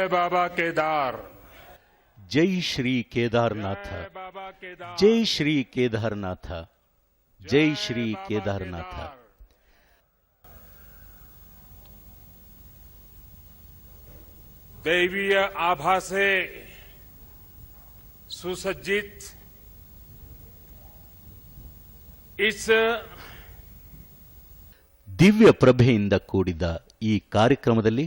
जय बाबा केदार। जय श्री केदारनाथ, जय श्री केदारनाथ, जय श्री केदारनाथ। दैवीय आभा से सुसज्जित इस ದಿವ್ಯ ಪ್ರಭೆಯಿಂದ ಕೂಡಿದ ಈ ಕಾರ್ಯಕ್ರಮದಲ್ಲಿ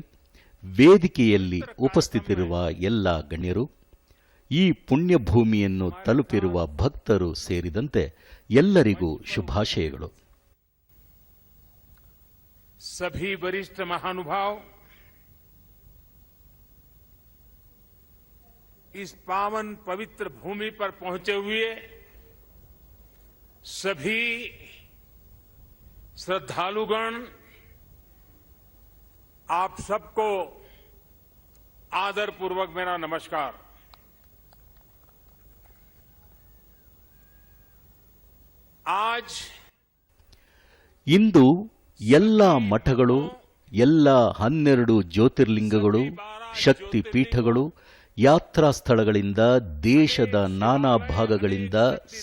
ವೇದಿಕೆಯಲ್ಲಿ ಉಪಸ್ಥಿತಿರುವ ಎಲ್ಲ ಗಣ್ಯರು, ಈ ಪುಣ್ಯಭೂಮಿಯನ್ನು ತಲುಪಿರುವ ಭಕ್ತರು ಸೇರಿದಂತೆ ಎಲ್ಲರಿಗೂ ಶುಭಾಶಯಗಳು. सभी वरिष्ठ महानुभाव, इस पावन पवित्र भूमि पर पहुंचे हुए सभी श्रद्धालुगण, आप सबको आदरपूर्वक मेरा नमस्कार। आज ಇಂದು ಎಲ್ಲ ಮಠಗಳು, ಎಲ್ಲ 12 ಜ್ಯೋತಿರ್ಲಿಂಗಗಳು, ಶಕ್ತಿ ಪೀಠಗಳು, ಯಾತ್ರಾ ಸ್ಥಳಗಳಿಂದ ದೇಶದ ನಾನಾ ಭಾಗಗಳಿಂದ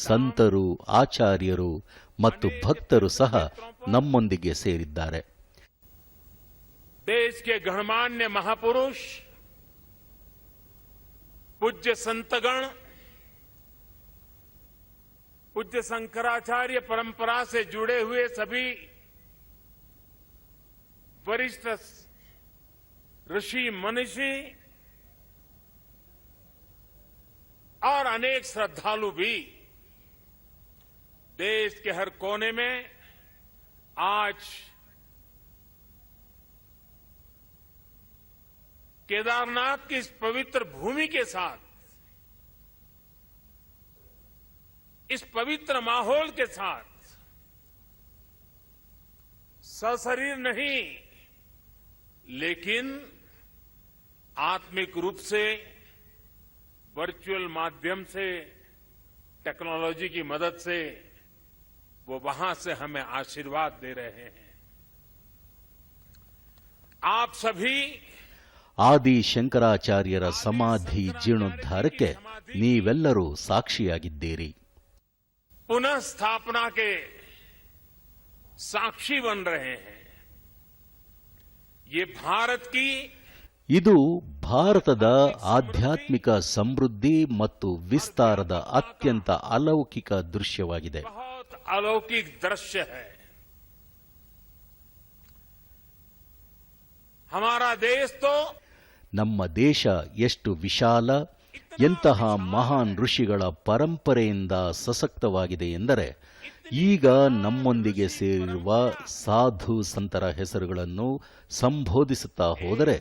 ಸಂತರು, ಆಚಾರ್ಯರು ಮತ್ತು ಭಕ್ತರು ಸಹ ನಮ್ಮೊಂದಿಗೆ ಸೇರಿದ್ದಾರೆ. देश के गणमान्य महापुरुष, पूज्य संतगण, पूज्य शंकराचार्य परंपरा से जुड़े हुए सभी वरिष्ठ ऋषि मनीषी और अनेक श्रद्धालु भी देश के हर कोने में आज केदारनाथ की इस पवित्र भूमि के साथ, इस पवित्र माहौल के साथ सशरीर नहीं लेकिन आत्मिक रूप से वर्चुअल माध्यम से, टेक्नोलॉजी की मदद से वो वहां से हमें आशीर्वाद दे रहे हैं। आप सभी ಆದಿ ಶಂಕರಾಚಾರ್ಯರ ಸಮಾಧಿ ಜೀರ್ಣೋದ್ಧಾರಕ್ಕೆ ನೀವೆಲ್ಲರೂ ಸಾಕ್ಷಿಯಾಗಿದ್ದೀರಿ. पुनः स्थापना के साक्षी बन रहे हैं। ये भारत की, ಇದು ಭಾರತದ ಆಧ್ಯಾತ್ಮಿಕ ಸಮೃದ್ಧಿ ಮತ್ತು ವಿಸ್ತಾರದ ಅತ್ಯಂತ ಅಲೌಕಿಕ ದೃಶ್ಯವಾಗಿದೆ. बहुत अलौकिक दृश्य है। हमारा देश तो ನಮ್ಮ ದೇಶ ಎಷ್ಟು ವಿಶಾಲ, ಎಂತಹ ಮಹಾನ್ ಋಷಿಗಳ ಪರಂಪರೆಯಿಂದ ಸಶಕ್ತವಾಗಿದೆ ಎಂದರೆ, ಈಗ ನಮ್ಮೊಂದಿಗೆ ಸೇರಿರುವ ಸಾಧು ಸಂತರ ಹೆಸರುಗಳನ್ನು ಸಂಬೋಧಿಸುತ್ತಾ ಹೋದರೆ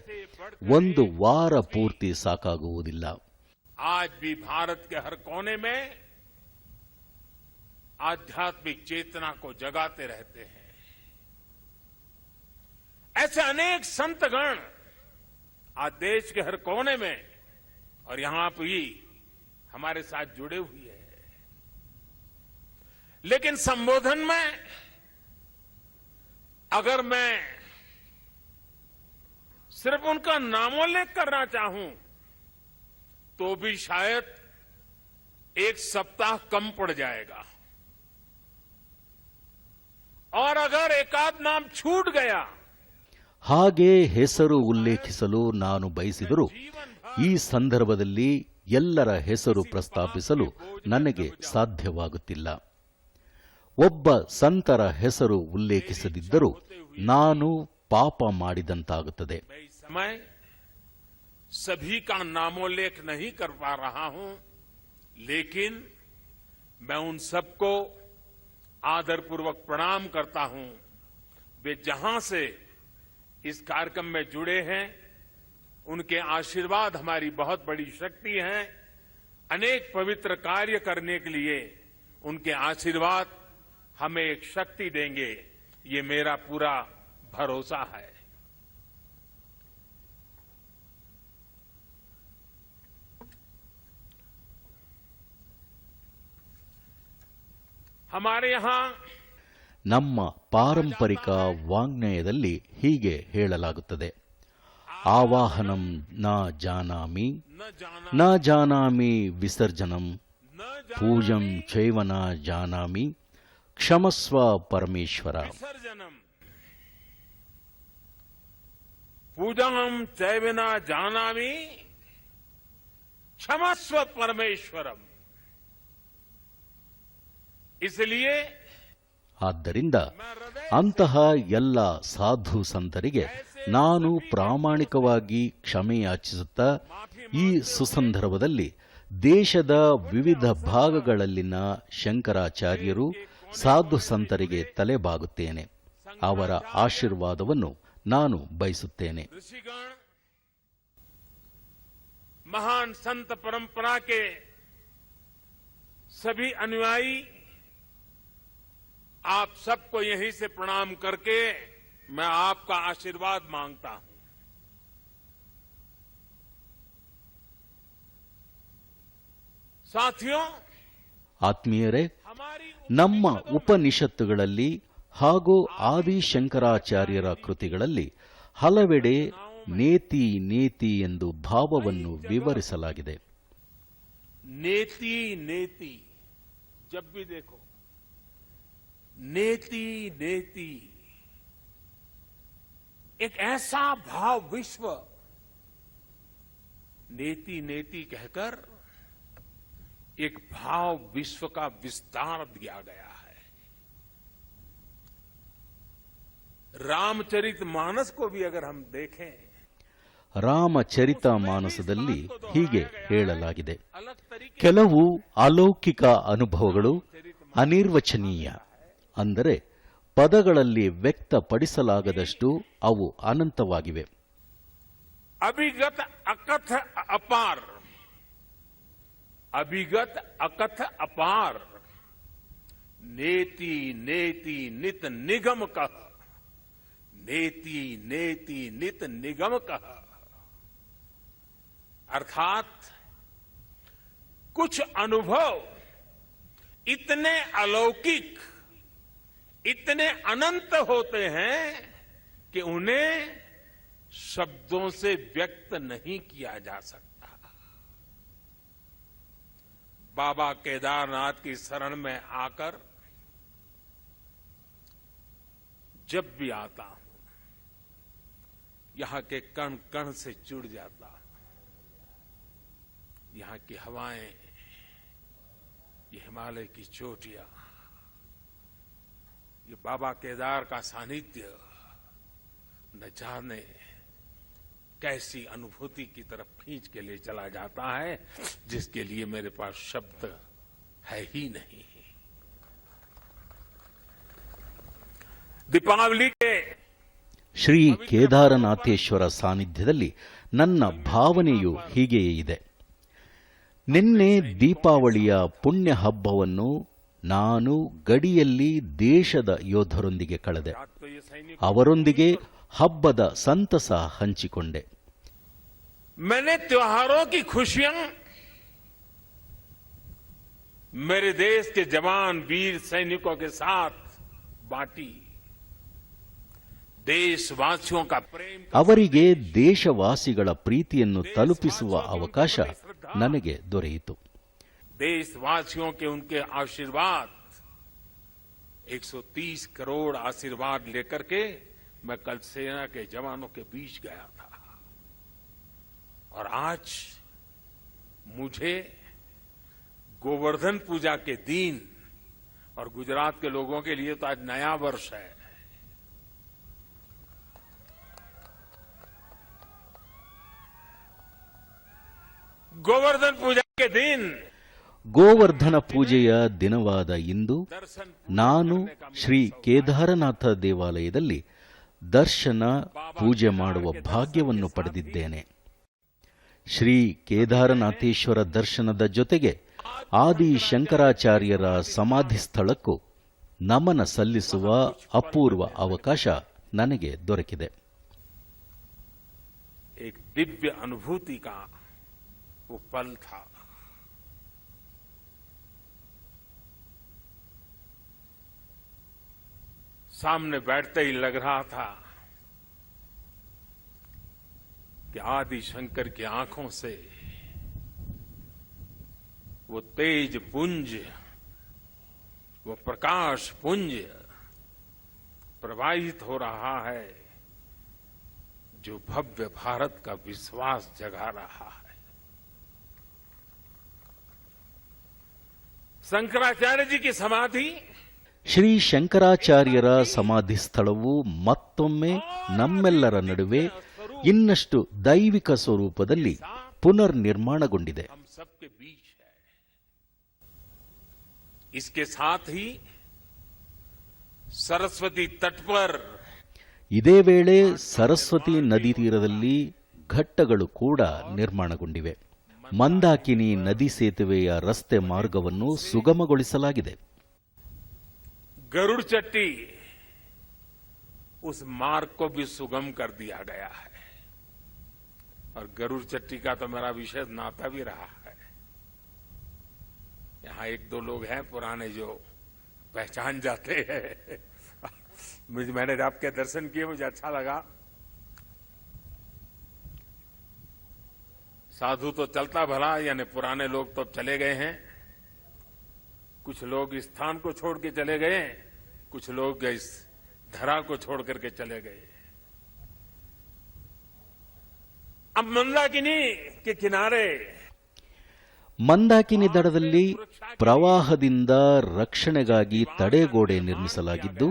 ಒಂದು ವಾರ ಪೂರ್ತಿ ಸಾಕಾಗುವುದಿಲ್ಲ. आज भी भारत के हर कोने में आध्यात्मिक चेतना को जगाते रहते हैं। ऐसे अनेक संतगण आज देश के हर कोने में और यहां भी हमारे साथ जुड़े हुए हैं। लेकिन संबोधन में अगर मैं सिर्फ उनका नामोल्लेख करना चाहूं तो भी शायद एक सप्ताह कम पड़ जाएगा, और अगर एकाध नाम छूट गया, ಹಾಗೆ ಹೆಸರು ಉಲ್ಲೇಖಿಸಲು ನಾನು ಬಯಸಿದರೂ ಈ ಸಂದರ್ಭದಲ್ಲಿ ಎಲ್ಲರ ಹೆಸರು ಪ್ರಸ್ತಾಪಿಸಲು ನನಗೆ ಸಾಧ್ಯವಾಗುತ್ತಿಲ್ಲ. ಒಬ್ಬ ಸಂತರ ಹೆಸರು ಉಲ್ಲೇಖಿಸದಿದ್ದರೂ ನಾನು ಪಾಪ ಮಾಡಿದಂತಾಗುತ್ತದೆ. समय सभी का नामोल्लेख नहीं कर पा रहा हूं, लेकिन मैं उन सबको आदरपूर्वक प्रणाम करता हूं। वे जहां से इस कार्यक्रम में जुड़े हैं, उनके आशीर्वाद हमारी बहुत बड़ी शक्ति है। अनेक पवित्र कार्य करने के लिए उनके आशीर्वाद हमें एक शक्ति देंगे, ये मेरा पूरा भरोसा है। हमारे यहां ನಮ್ಮ ಪಾರಂಪರಿಕ ವಾಂಗ್ಮಯದಲ್ಲಿ ಹೀಗೆ ಹೇಳಲಾಗುತ್ತದೆ: ಆವಾಹನಂ ನ ಜಾನಾಮಿ न जाना ನ ಜಾನಾಮಿ ವಿಸರ್ಜನಂ न ಪೂಜಂ ಚೈವ ನ ಜಾನಾಮಿ ಕ್ಷಮಸ್ವ ಪರಮೇಶ್ವರ. विसर्जनम पूजम चैवना जानामि क्षमस्व परमेश्वरम. इसलिए ಆದ್ದರಿಂದ मैं हृदय ಅಂತಹ ಎಲ್ಲ ಸಾಧು ಸಂತರಿಗೆ ನಾನು ಪ್ರಾಮಾಣಿಕವಾಗಿ ಕ್ಷಮೆಯಾಚಿಸುತ್ತಾ ಈ ಸುಸಂದರ್ಭದಲ್ಲಿ ದೇಶದ ವಿವಿಧ ಭಾಗಗಳಲ್ಲಿನ ಶಂಕರಾಚಾರ್ಯರು ಸಾಧು ಸಂತರಿಗೆ ತಲೆಬಾಗುತ್ತೇನೆ. ಅವರ ಆಶೀರ್ವಾದವನ್ನು ನಾನು ಬಯಸುತ್ತೇನೆ. ऋषिगण, महान संत परंपरा के सभी अनुयायी, आप सबको यहीं से प्रणाम करके मैं आपका आशीर्वाद मांगता हूं. साथियों, ಆತ್ಮೀಯರೇ, हमारी ನಮ್ಮ ಉಪನಿಷತ್ತುಗಳಲ್ಲಿ ಹಾಗೂ ಆದಿಶಂಕರಾಚಾರ್ಯರ ಕೃತಿಗಳಲ್ಲಿ ಹಲವೆಡೆ ನೇತಿ ನೇತಿ ಎಂದು ಭಾವವನ್ನು ವಿವರಿಸಲಾಗಿದೆ. नेति नेति, जब भी देखो नेति नेति, एक ऐसा भाव विश्व, नेति नेति कहकर एक भाव विश्व का विस्तार दिया गया है. रामचरित मानस को भी अगर हम देखें, ರಾಮಚರಿತ ಮಾನಸದಲ್ಲಿ ಹೀಗೆ ಹೇಳಲಾಗಿದೆ. अलग तरीके ಕೆಲವು ಅಲೌಕಿಕ ಅನುಭವಗಳು ಅನಿರ್ವಚನೀಯ, ಅಂದರೆ ಪದಗಳಲ್ಲಿ ವ್ಯಕ್ತಪಡಿಸಲಾಗದಷ್ಟು ಅವು ಅನಂತವಾಗಿವೆ. अभिगत अकथ अपार, अभिगत अकथ अपार, नेति नेति नित निगम कह, नेति नेति नित निगम कह. अर्थात कुछ अनुभव इतने अलौकिक, इतने अनंत होते हैं कि उन्हें शब्दों से व्यक्त नहीं किया जा सकता. बाबा केदारनाथ की शरण में आकर जब भी आता हूं, यहां के कण कण से जुड़ जाता हूं. यहां की हवाएं, ये हिमालय की चोटियां, ये बाबा केदार का सानिध्य न जाने कैसी अनुभूति की तरफ खींच के ले चला जाता है, जिसके लिए मेरे पास शब्द है ही नहीं. दीपावली के ಶ್ರೀ ಕೇದಾರನಾಥೇಶ್ವರ ಸಾನ್ನಿಧ್ಯದಲ್ಲಿ ನನ್ನ ಭಾವನೆಯು ಹೀಗೆಯೇ ಇದೆ. ನಿನ್ನೆ ದೀಪಾವಳಿಯ ಪುಣ್ಯ ಹಬ್ಬವನ್ನು ನಾನು ಗಡಿಯಲ್ಲಿ ದೇಶದ ಯೋಧರೊಂದಿಗೆ ಕಳೆದೆ. रात तो ये सैनिक, ಅವರೊಂದಿಗೆ ಹಬ್ಬದ ಸಂತಸ ಹಂಚಿಕೊಂಡೆ. मैंने त्योहारों की खुशियां मेरे देश के जवान वीर सैनिकों के साथ बांटी. देशवासियों का प्रेम, ಅವರಿಗೆ ದೇಶವಾಸಿಗಳ ಪ್ರೀತಿಯನ್ನು ತಲುಪಿಸುವ ಅವಕಾಶ ನನಗೆ ದೊರೆಯಿತು. देशवासियों के उनके आशीर्वाद, 130 करोड़ आशीर्वाद लेकर के मैं कल सेना के जवानों के बीच गया था. और आज मुझे गोवर्धन पूजा के दिन, और गुजरात के लोगों के लिए तो आज नया वर्ष है, गोवर्धन पूजा के दिन ಗೋವರ್ಧನ ಪೂಜೆಯ ದಿನವಾದ ಇಂದು दर्शन ನಾನು ಶ್ರೀ ಕೇದಾರನಾಥ ದೇವಾಲಯದಲ್ಲಿ ದರ್ಶನ ಪೂಜೆ ಮಾಡುವ ಭಾಗ್ಯವನ್ನು ಪಡೆದಿದ್ದೇನೆ. ಶ್ರೀ ಕೇದಾರನಾಥೇಶ್ವರ ದರ್ಶನದ ಜೊತೆಗೆ ಆದಿ ಶಂಕರಾಚಾರ್ಯರ ಸಮಾಧಿ ಸ್ಥಳಕ್ಕೂ ನಮನ ಸಲ್ಲಿಸುವ ಅಪೂರ್ವ ಅವಕಾಶ ನನಗೆ ದೊರಕಿದೆ. एक दिव्य अनुभूति का वो पल था. सामने बैठते ही लग रहा था कि आदि शंकर की आंखों से वो तेज पुंज, वो प्रकाश पुंज प्रवाहित हो रहा है जो भव्य भारत का विश्वास जगा रहा है। शंकराचार्य जी की समाधि ಶ್ರೀ ಶಂಕರಾಚಾರ್ಯರ ಸಮಾಧಿ ಸ್ಥಳವು ಮತ್ತೊಮ್ಮೆ ನಮ್ಮೆಲ್ಲರ ನಡುವೆ ಇನ್ನಷ್ಟು ದೈವಿಕ ಸ್ವರೂಪದಲ್ಲಿ ಪುನರ್ನಿರ್ಮಾಣಗೊಂಡಿದೆ. हम सबके बीच है। इसके साथ ही सरस्वती तट पर ಇದೇ ವೇಳೆ ಸರಸ್ವತಿ ನದಿ ತೀರದಲ್ಲಿ ಘಟ್ಟಗಳು ಕೂಡ ನಿರ್ಮಾಣಗೊಂಡಿವೆ. ಮಂದಾಕಿನಿ ನದಿ ಸೇತುವೆಯ ರಸ್ತೆ ಮಾರ್ಗವನ್ನು ಸುಗಮಗೊಳಿಸಲಾಗಿದೆ. गरुड़ चट्टी उस मार्ग को भी सुगम कर दिया गया है और गरुड़ चट्टी का तो मेरा विशेष नाता भी रहा है। यहां एक दो लोग हैं पुराने जो पहचान जाते हैं। मैंने आपके दर्शन किए, मुझे अच्छा लगा। साधु तो चलता भला, यानी पुराने लोग तो चले गए हैं। कुछ लोग इस स्थान को छोड़ के चले गए, कुछ लोग इस धरा को छोड़ करके चले गए। अब मंदाकिनी के किनारे ಮಂದಾಕಿನಿ ದಡದಲ್ಲಿ ಪ್ರವಾಹದಿಂದ ರಕ್ಷಣೆಗಾಗಿ ತಡೆಗೋಡೆ ನಿರ್ಮಿಸಲಾಗಿದ್ದು,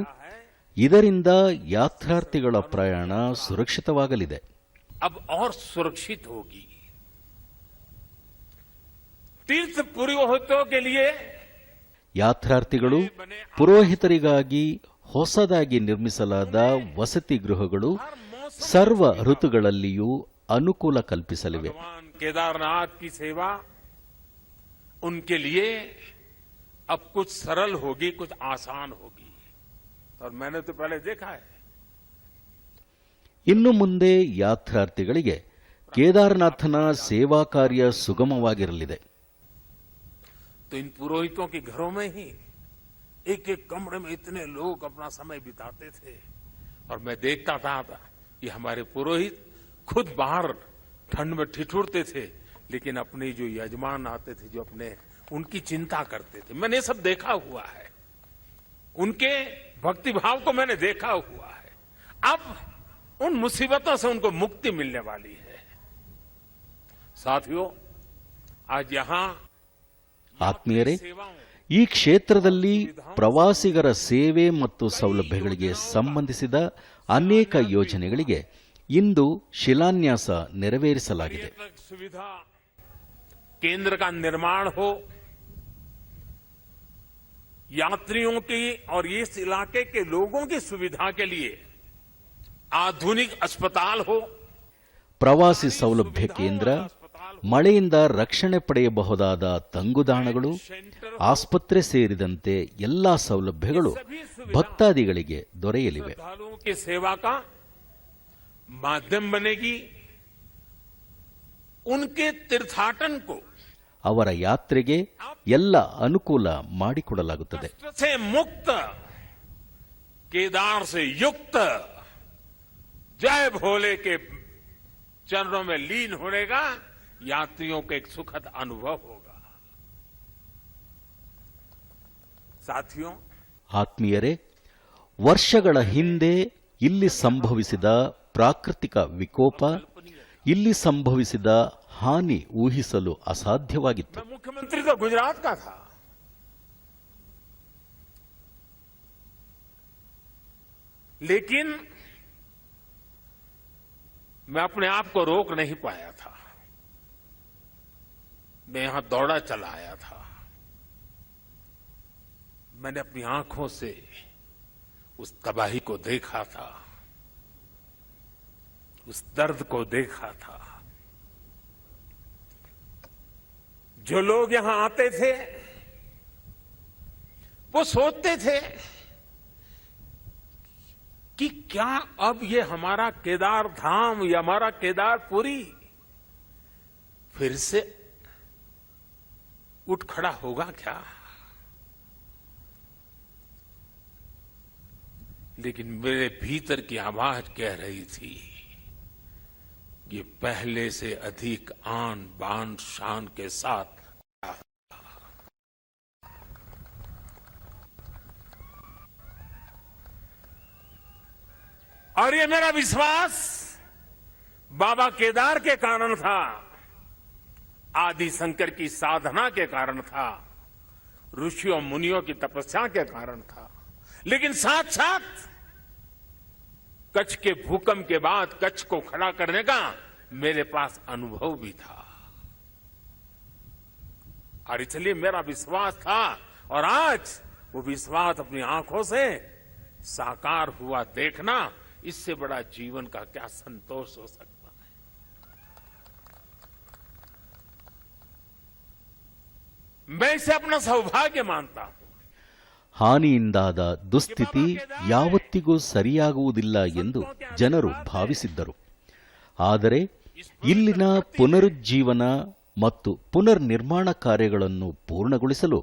ಇದರಿಂದ ಯಾತ್ರಾರ್ಥಿಗಳ ಪ್ರಯಾಣ ಸುರಕ್ಷಿತವಾಗಲಿದೆ. अब और सुरक्षित होगी। तीर्थ पुरोहितों के लिए ಯಾತ್ರಾರ್ಥಿಗಳು ಪುರೋಹಿತರಿಗಾಗಿ ಹೊಸದಾಗಿ ನಿರ್ಮಿಸಲಾದ ವಸತಿ ಗೃಹಗಳು ಸರ್ವ ಋತುಗಳಲ್ಲಿಯೂ ಅನುಕೂಲ ಕಲ್ಪಿಸಲಿವೆ. भगवान केदारनाथ की सेवा उनके लिए अब कुछ सरल होगी, कुछ आसान होगी। और मैंने तो पहले देखा है। ಇನ್ನು ಮುಂದೆ ಯಾತ್ರಾರ್ಥಿಗಳಿಗೆ ಕೇದಾರನಾಥನ ಸೇವಾ ಕಾರ್ಯ ಸುಗಮವಾಗಿರಲಿದೆ. तो इन पुरोहितों के घरों में ही एक एक कमरे में इतने लोग अपना समय बिताते थे और मैं देखता था कि हमारे पुरोहित खुद बाहर ठंड में ठिठुरते थे, लेकिन अपने जो यजमान आते थे, जो अपने उनकी चिंता करते थे। मैंने सब देखा हुआ है, उनके भक्ति भाव को मैंने देखा हुआ है। अब उन मुसीबतों से उनको मुक्ति मिलने वाली है। साथियों, आज यहां ಆತ್ಮೀಯರೇ, ಈ ಕ್ಷೇತ್ರದಲ್ಲಿ ಪ್ರವಾಸಿಗರ ಸೇವೆ ಮತ್ತು ಸೌಲಭ್ಯಗಳಿಗೆ ಸಂಬಂಧಿಸಿದ ಅನೇಕ ಯೋಜನೆಗಳಿಗೆ ಇಂದು ಶಿಲಾನ್ಯಾಸ ನೆರವೇರಿಸಲಾಗಿದೆ. सुविधा केंद्र का निर्माण हो, यात्रियों की और इस इलाके के लोगों की सुविधा के लिए आधुनिक अस्पताल हो, ಪ್ರವಾಸಿ ಸೌಲಭ್ಯ ಕೇಂದ್ರ, ಮಳೆಯಿಂದ ರಕ್ಷಣೆ ಪಡೆಯಬಹುದಾದ ತಂಗುದಾಣಗಳು, ಆಸ್ಪತ್ರೆ ಸೇರಿದಂತೆ ಎಲ್ಲಾ ಸೌಲಭ್ಯಗಳು ಭಕ್ತಾದಿಗಳಿಗೆ ದೊರೆಯಲಿವೆ. श्रद्धालुओं की सेवा का माध्यम बनेगी। उनके तीर्थाटन को ಅವರ ಯಾತ್ರೆಗೆ ಎಲ್ಲ ಅನುಕೂಲ ಮಾಡಿಕೊಡಲಾಗುತ್ತದೆ. कष्ट से मुक्त, केदार से युक्त, जय भोले के चरणों में लीन होने का यात्रियों को एक सुखद अनुभव होगा। साथियों, ಆತ್ಮೀಯರೇ, ವರ್ಷಗಳ ಹಿಂದೆ ಇಲ್ಲಿ ಸಂಭವಿಸಿದ ಪ್ರಾಕೃತಿಕ ವಿಕೋಪ, ಇಲ್ಲಿ ಸಂಭವಿಸಿದ ಹಾನಿ ಊಹಿಸಲು ಅಸಾಧ್ಯವಾಗಿತ್ತು. मैं मुख्यमंत्री तो गुजरात का था, लेकिन मैं अपने आप को रोक नहीं पाया था। मैं यहां दौड़ा चला आया था। मैंने अपनी आंखों से उस तबाही को देखा था, उस दर्द को देखा था। जो लोग यहां आते थे वो सोचते थे कि क्या अब ये हमारा केदार धाम या हमारा केदारपुरी फिर से उठ खड़ा होगा क्या? लेकिन मेरे भीतर की आवाज कह रही थी, ये पहले से अधिक आन बान शान के साथ और ये मेरा विश्वास बाबा केदार के कारण था, आदि शंकर की साधना के कारण था, ऋषियों मुनियों की तपस्या के कारण था, लेकिन साथ साथ कच्छ के भूकंप के बाद कच्छ को खड़ा करने का मेरे पास अनुभव भी था। और इसलिए मेरा विश्वास था, और आज वो विश्वास अपनी आंखों से साकार हुआ देखना, इससे बड़ा जीवन का क्या संतोष हो सकता है। मैं इसे अपना सौभाग्य मानता हूं। ಹಾನಿಯಿಂದಾದ ದುಸ್ಥಿತಿ ಯಾವತ್ತಿಗೂ ಸರಿಯಾಗುವುದಿಲ್ಲ ಎಂದು ಜನರು ಭಾವಿಸಿದ್ದರು. ಆದರೆ ಇಲ್ಲಿನ ಪುನರುಜ್ಜೀವನ ಮತ್ತು ಪುನರ್ನಿರ್ಮಾಣ ಕಾರ್ಯಗಳನ್ನು ಪೂರ್ಣಗೊಳಿಸಲು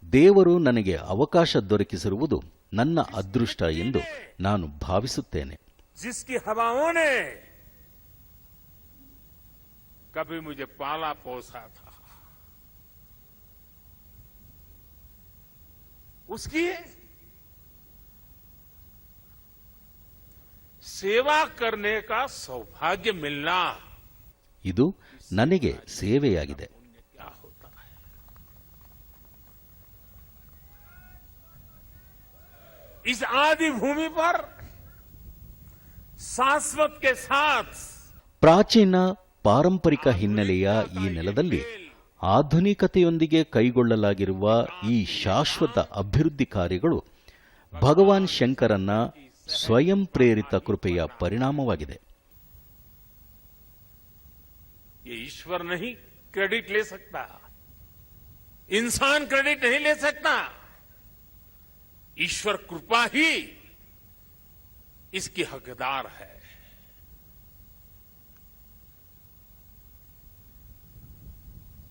ದೇವರು ನನಗೆ ಅವಕಾಶ ದೊರಕಿಸಿರುವುದು ನನ್ನ ಅದೃಷ್ಟ ಎಂದು ನಾನು ಭಾವಿಸುತ್ತೇನೆ. जिसकी हवाओं ने कभी मुझे पाला पोसा था, उसकी सेवा करने का सौभाग्य मिलना, ಇದು ನನಗೆ ಸೇವೆಯಾಗಿದೆ. क्या होता है। इस आदि भूमि पर शाश्वत के साथ ಪ್ರಾಚೀನ ಪಾರಂಪರಿಕ ಹಿನ್ನೆಲೆಯ ಈ ನೆಲದಲ್ಲಿ ಆಧುನಿಕತೆಯೊಂದಿಗೆ ಕೈಗೊಳ್ಳಲಾಗಿರುವ ಈ ಶಾಶ್ವತ ಅಭಿವೃದ್ಧಿ ಕಾರ್ಯಗಳು ಭಗವಾನ್ ಶಂಕರನ ಸ್ವಯಂ ಪ್ರೇರಿತ ಕೃಪೆಯ ಪರಿಣಾಮವಾಗಿದೆ. ये ईश्वर नहीं क्रेडिट ले सकता, इंसान क्रेडिट नहीं ले सकता, ईश्वर कृपा ही इसकी हकदार है।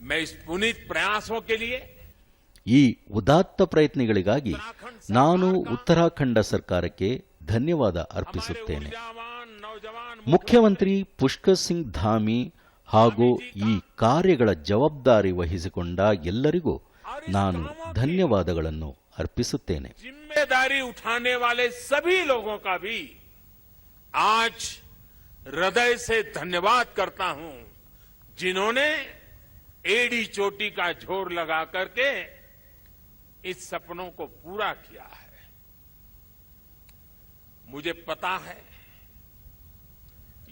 मैं इस पुनीत प्रयासों के लिए ಈ ಉದಾತ್ತ ಪ್ರಯತ್ನಗಳಿಗಾಗಿ ನಾನು ಉತ್ತರಾಖಂಡ ಸರ್ಕಾರಕ್ಕೆ ಧನ್ಯವಾದ ಅರ್ಪಿಸುತ್ತೇನೆ. ಮುಖ್ಯಮಂತ್ರಿ ಪುಷ್ಕರ್ ಸಿಂಗ್ ಧಾಮಿ ಹಾಗೂ ಈ ಕಾರ್ಯಗಳ ಜವಾಬ್ದಾರಿ ವಹಿಸಿಕೊಂಡ ಎಲ್ಲರಿಗೂ ನಾನು ಧನ್ಯವಾದಗಳನ್ನು ಅರ್ಪಿಸುತ್ತೇನೆ. जिम्मेदारी उठाने वाले सभी लोगों का भी आज हृदय से धन्यवाद करता हूं, जिन्होंने एड़ी चोटी का जोर लगा करके इस सपनों को पूरा किया है। मुझे पता है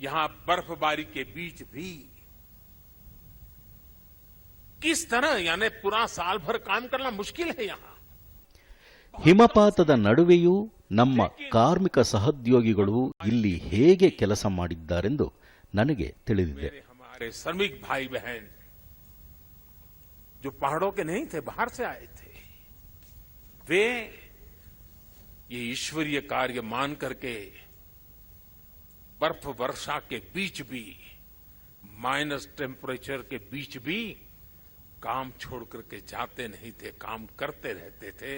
यहां बर्फबारी के बीच भी किस तरह, यानी पूरा साल भर काम करना मुश्किल है यहां। ಹಿಮಪಾತದ ನಡುವೆಯೂ ನಮ್ಮ ಕಾರ್ಮಿಕ ಸಹೋದ್ಯೋಗಿಗಳು ಇಲ್ಲಿ ಹೇಗೆ ಕೆಲಸ ಮಾಡಿದ್ದಾರೆಂದು ನನಗೆ ತಿಳಿದಿದೆ. हमारे श्रमिक भाई बहन जो पहाड़ों के नहीं थे, बाहर से आए थे, वे ये ईश्वरीय कार्य मान करके बर्फ वर्षा के बीच भी, माइनस टेम्परेचर के बीच भी काम छोड़ करके जाते नहीं थे, काम करते रहते थे,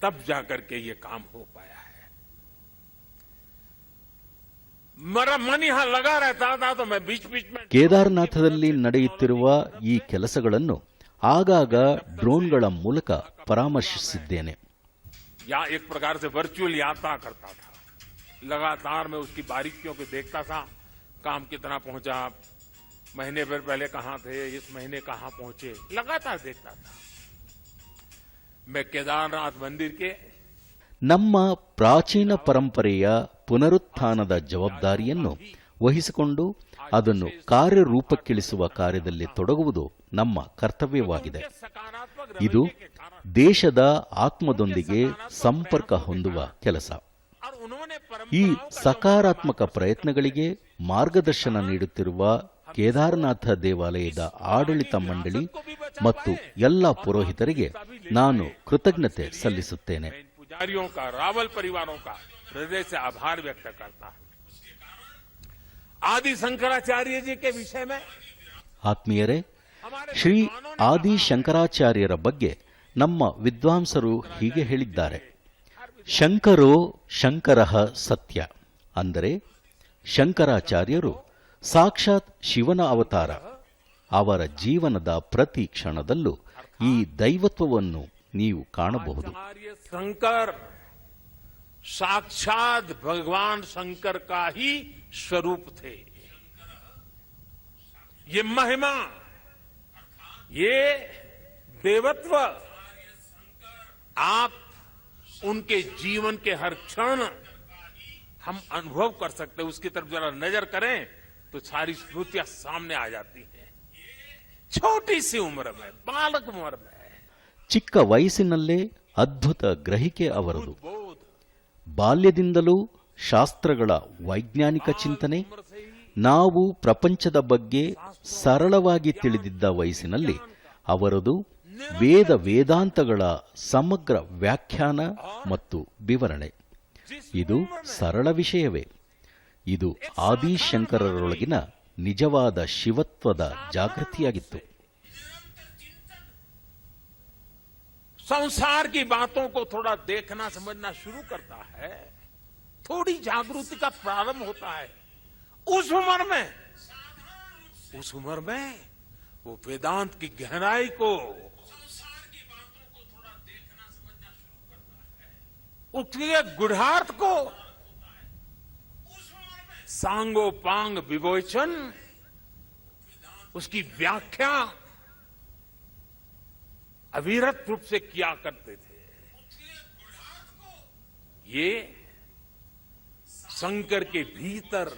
तब जाकर के ये काम हो पाया है। मेरा मन यहां लगा रहता था, तो मैं बीच बीच में ಕೇದಾರನಾಥದಲ್ಲಿ ನಡೆಯುತ್ತಿರುವ ಈ ಕೆಲಸಗಳನ್ನು ಆಗಾಗ ಡ್ರೋನ್ಗಳ ಮೂಲಕ ಪರಾಮರ್ಶಿಸಿದ್ದೇನೆ. या एक प्रकार से वर्चुअल यात्रा करता था, लगातार मैं उसकी बारीकियों को देखता था, काम कितना पहुंचा, महीने भर पहले कहां थे, इस महीने कहां पहुंचे, लगातार देखता था। मैं केदारनाथ मंदिर के ನಮ್ಮ ಪ್ರಾಚೀನ ಪರಂಪರೆಯ ಪುನರುತ್ಥಾನದ ಜವಾಬ್ದಾರಿಯನ್ನು ವಹಿಸಿಕೊಂಡು ಅದನ್ನು ಕಾರ್ಯರೂಪಕ್ಕಿಳಿಸುವ ಕಾರ್ಯದಲ್ಲಿ ತೊಡಗುವುದು ನಮ್ಮ ಕರ್ತವ್ಯವಾಗಿದೆ. ಇದು ದೇಶದ ಆತ್ಮದೊಂದಿಗೆ ಸಂಪರ್ಕ ಹೊಂದುವ ಕೆಲಸ. ಈ ಸಕಾರಾತ್ಮಕ ಪ್ರಯತ್ನಗಳಿಗೆ ಮಾರ್ಗದರ್ಶನ ನೀಡುತ್ತಿರುವ ಕೇದಾರನಾಥ ದೇವಾಲಯದ ಆಡಳಿತ ಮಂಡಳಿ ಮತ್ತು ಎಲ್ಲ ಪುರೋಹಿತರಿಗೆ ನಾನು ಕೃತಜ್ಞತೆ ಸಲ್ಲಿಸುತ್ತೇನೆ. पुजारियों का, रावल परिवारों का हृदय से आभार व्यक्त करता हूं। आदि शंकराचार्य जी के विषय में ಆತ್ಮೀಯರೇ, ಶ್ರೀ ಆದಿ ಶಂಕರಾಚಾರ್ಯರ ಬಗ್ಗೆ ನಮ್ಮ ವಿದ್ವಾಂಸರು ಹೀಗೆ ಹೇಳಿದ್ದಾರೆ: ಶಂಕರೋ ಶಂಕರಃ ಸತ್ಯ, ಅಂದರೆ ಶಂಕರಾಚಾರ್ಯರು ಸಾಕ್ಷಾತ್ ಶಿವನ ಅವತಾರ. ಅವರ ಜೀವನದ ಪ್ರತಿ ಕ್ಷಣದಲ್ಲೂ ಈ ದೈವತ್ವವನ್ನು ನೀವು ಕಾಣಬಹುದು. आचार्य शंकर साक्षात भगवान शंकर का ही स्वरूप थे. ये महिमा, ये देवत्व आप उनके जीवन के हर क्षण हम अनुभव कर सकते हैं. उसकी तरफ जरा नजर करें तो सारी स्मृतियां सामने आ जाती हैं. छोटी सी उम्र में, बालक उम्र में ಚಿಕ್ಕ ವಯಸ್ಸಿನಲ್ಲೇ ಅದ್ಭುತ ಗ್ರಹಿಕೆ ಅವರದು. बोध ಬಾಲ್ಯದಿಂದಲೂ ಶಾಸ್ತ್ರಗಳ ವೈಜ್ಞಾನಿಕ ಚಿಂತನೆ, ನಾವು ಪ್ರಪಂಚದ ಬಗ್ಗೆ ಸರಳವಾಗಿ ತಿಳಿದಿದ್ದ ವಯಸ್ಸಿನಲ್ಲಿ ಅವರದು ವೇದ ವೇದಾಂತಗಳ ಸಮಗ್ರ ವ್ಯಾಖ್ಯಾನ ಮತ್ತು ವಿವರಣೆ. ಇದು ಸರಳ ವಿಷಯವೇ. ಇದು ಆದಿಶಂಕರರೊಳಗಿನ ನಿಜವಾದ ಶಿವತ್ವದ ಜಾಗೃತಿಯಾಗಿತ್ತು. संसार की बातों को थोड़ा देखना समझना शुरू करता है, थोड़ी जागृति का प्रारंभ होता है. उस उम्र में वो वेदांत की गहराई को, उसके गुढ़ार्थ को, सांगो पांग विवेचन, उसकी व्याख्या अविरत रूप से किया करते थे. ये शंकर के भीतर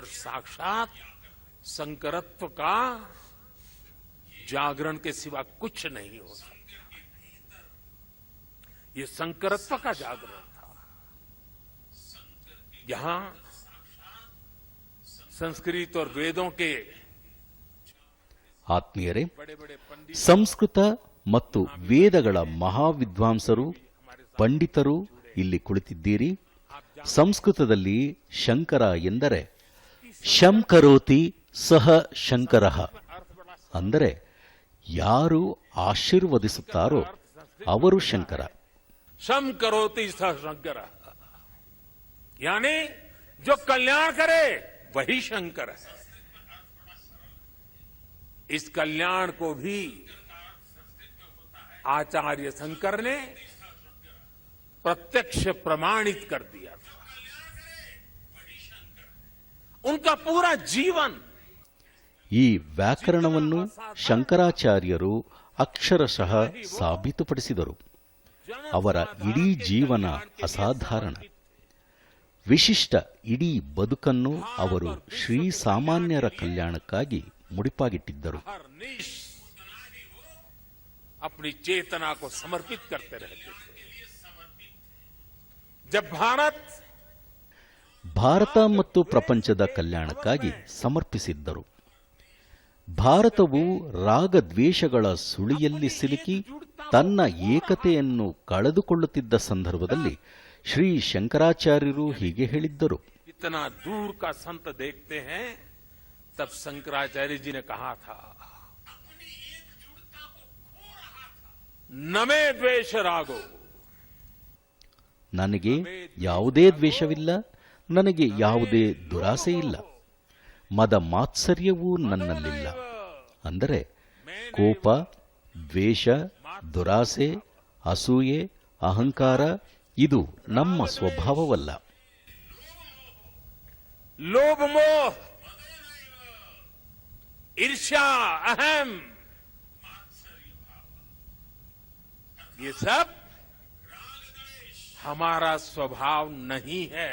साक्षात शंकरत्व का जागरण के सिवा कुछ नहीं हो सकता. ये शंकरत्व का जागरण था. यहां संस्कृत और वेदों के ಆತ್ಮೀಯರೇ, बड़े बड़े पंडित ಸಂಸ್ಕೃತ ಮತ್ತು ವೇದಗಳ ಮಹಾವಿದ್ವಾಂಸರು, ಪಂಡಿತರು ಇಲ್ಲಿ ಕುಳಿತಿದ್ದೀರಿ. ಸಂಸ್ಕೃತದಲ್ಲಿ ಶಂಕರ ಎಂದರೆ ಶಂ ಕರೋತಿ ಸಹ ಶಂಕರಃ, ಅಂದರೆ ಯಾರು ಆಶೀರ್ವದಿಸುತ್ತಾರೋ ಅವರು ಶಂಕರ. सम करोति सह शंकर, यानी जो कल्याण करे वही शंकर है. इस कल्याण को भी आचार्य शंकर ने प्रत्यक्ष प्रमाणित कर दिया था. उनका पूरा जीवन ಈ ವ್ಯಾಕರಣವನ್ನು ಶಂಕರಾಚಾರ್ಯರು ಅಕ್ಷರಶಃ ಸಾಬೀತುಪಡಿಸಿದರು. ಅವರ ಇಡೀ ಜೀವನ ಅಸಾಧಾರಣ, ವಿಶಿಷ್ಟ. ಇಡೀ ಬದುಕನ್ನು ಅವರು ಶ್ರೀಸಾಮಾನ್ಯರ ಕಲ್ಯಾಣಕ್ಕಾಗಿ ಮುಡಿಪಾಗಿಟ್ಟಿದ್ದರು. हर निश अपनी चेतना को समर्पित करते रहते थे. जब ಭಾರತ ಮತ್ತು ಪ್ರಪಂಚದ ಕಲ್ಯಾಣಕ್ಕಾಗಿ ಸಮರ್ಪಿಸಿದ್ದರು. ಭಾರತವು ರಾಗದ್ವೇಷಗಳ ಸುಳಿಯಲ್ಲಿ ಸಿಲುಕಿ ತನ್ನ ಏಕತೆಯನ್ನು ಕಳೆದುಕೊಳ್ಳುತ್ತಿದ್ದ ಸಂದರ್ಭದಲ್ಲಿ ಶ್ರೀ ಶಂಕರಾಚಾರ್ಯರು ಹೀಗೆ ಹೇಳಿದ್ದರು. इतना दूर का संत देखते हैं, तब शंकराचार्य जी ने कहा था, नमे द्वेष रागो, ನನಗೆ ಯಾವುದೇ ದ್ವೇಷವಿಲ್ಲ, ನನಗೆ ಯಾವುದೇ ದುರಾಸೆ ಇಲ್ಲ, ಮದ ಮಾತ್ಸರ್ಯವೂ ನನ್ನಲ್ಲಿಲ್ಲ. ಅಂದರೆ ಕೋಪ, ದ್ವೇಷ, ದುರಾಸೆ, ಅಸೂಯೆ, ಅಹಂಕಾರ ಇದು ನಮ್ಮ ಸ್ವಭಾವವಲ್ಲ. लोभ मोह, ईर्ष्या, अहम, ये सब हमारा स्वभाव नहीं है.